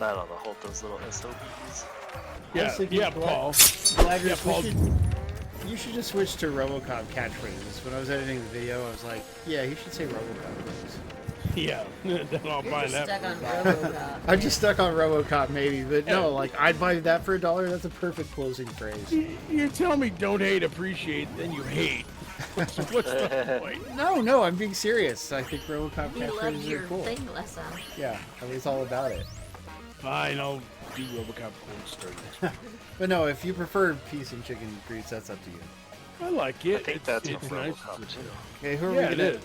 I don't know, hold those little SOBs. Yeah, was thinking, yeah, Paul. Glad Yeah, Paul. you should just switch to RoboCop catchphrases. When I was editing the video, I was like, yeah, he should say RoboCop, please. Yeah, then I'll You're buy just that. stuck on RoboCop. I'm just stuck on RoboCop, maybe, but no, like, I'd buy that for $1. That's a perfect closing phrase. You tell me don't hate, appreciate, then you hate. What's the point? No, I'm being serious. I think RoboCop We loved catchphrases your are cool. thing last time. Yeah, I mean, it's all about it. Fine, I'll do RoboCop Cold Start next week. But no, if you prefer peas and chicken grease, that's up to you. I like it. I think it's, that's it's from nice. RoboCop too. Okay, who are Yeah, we it gonna? is.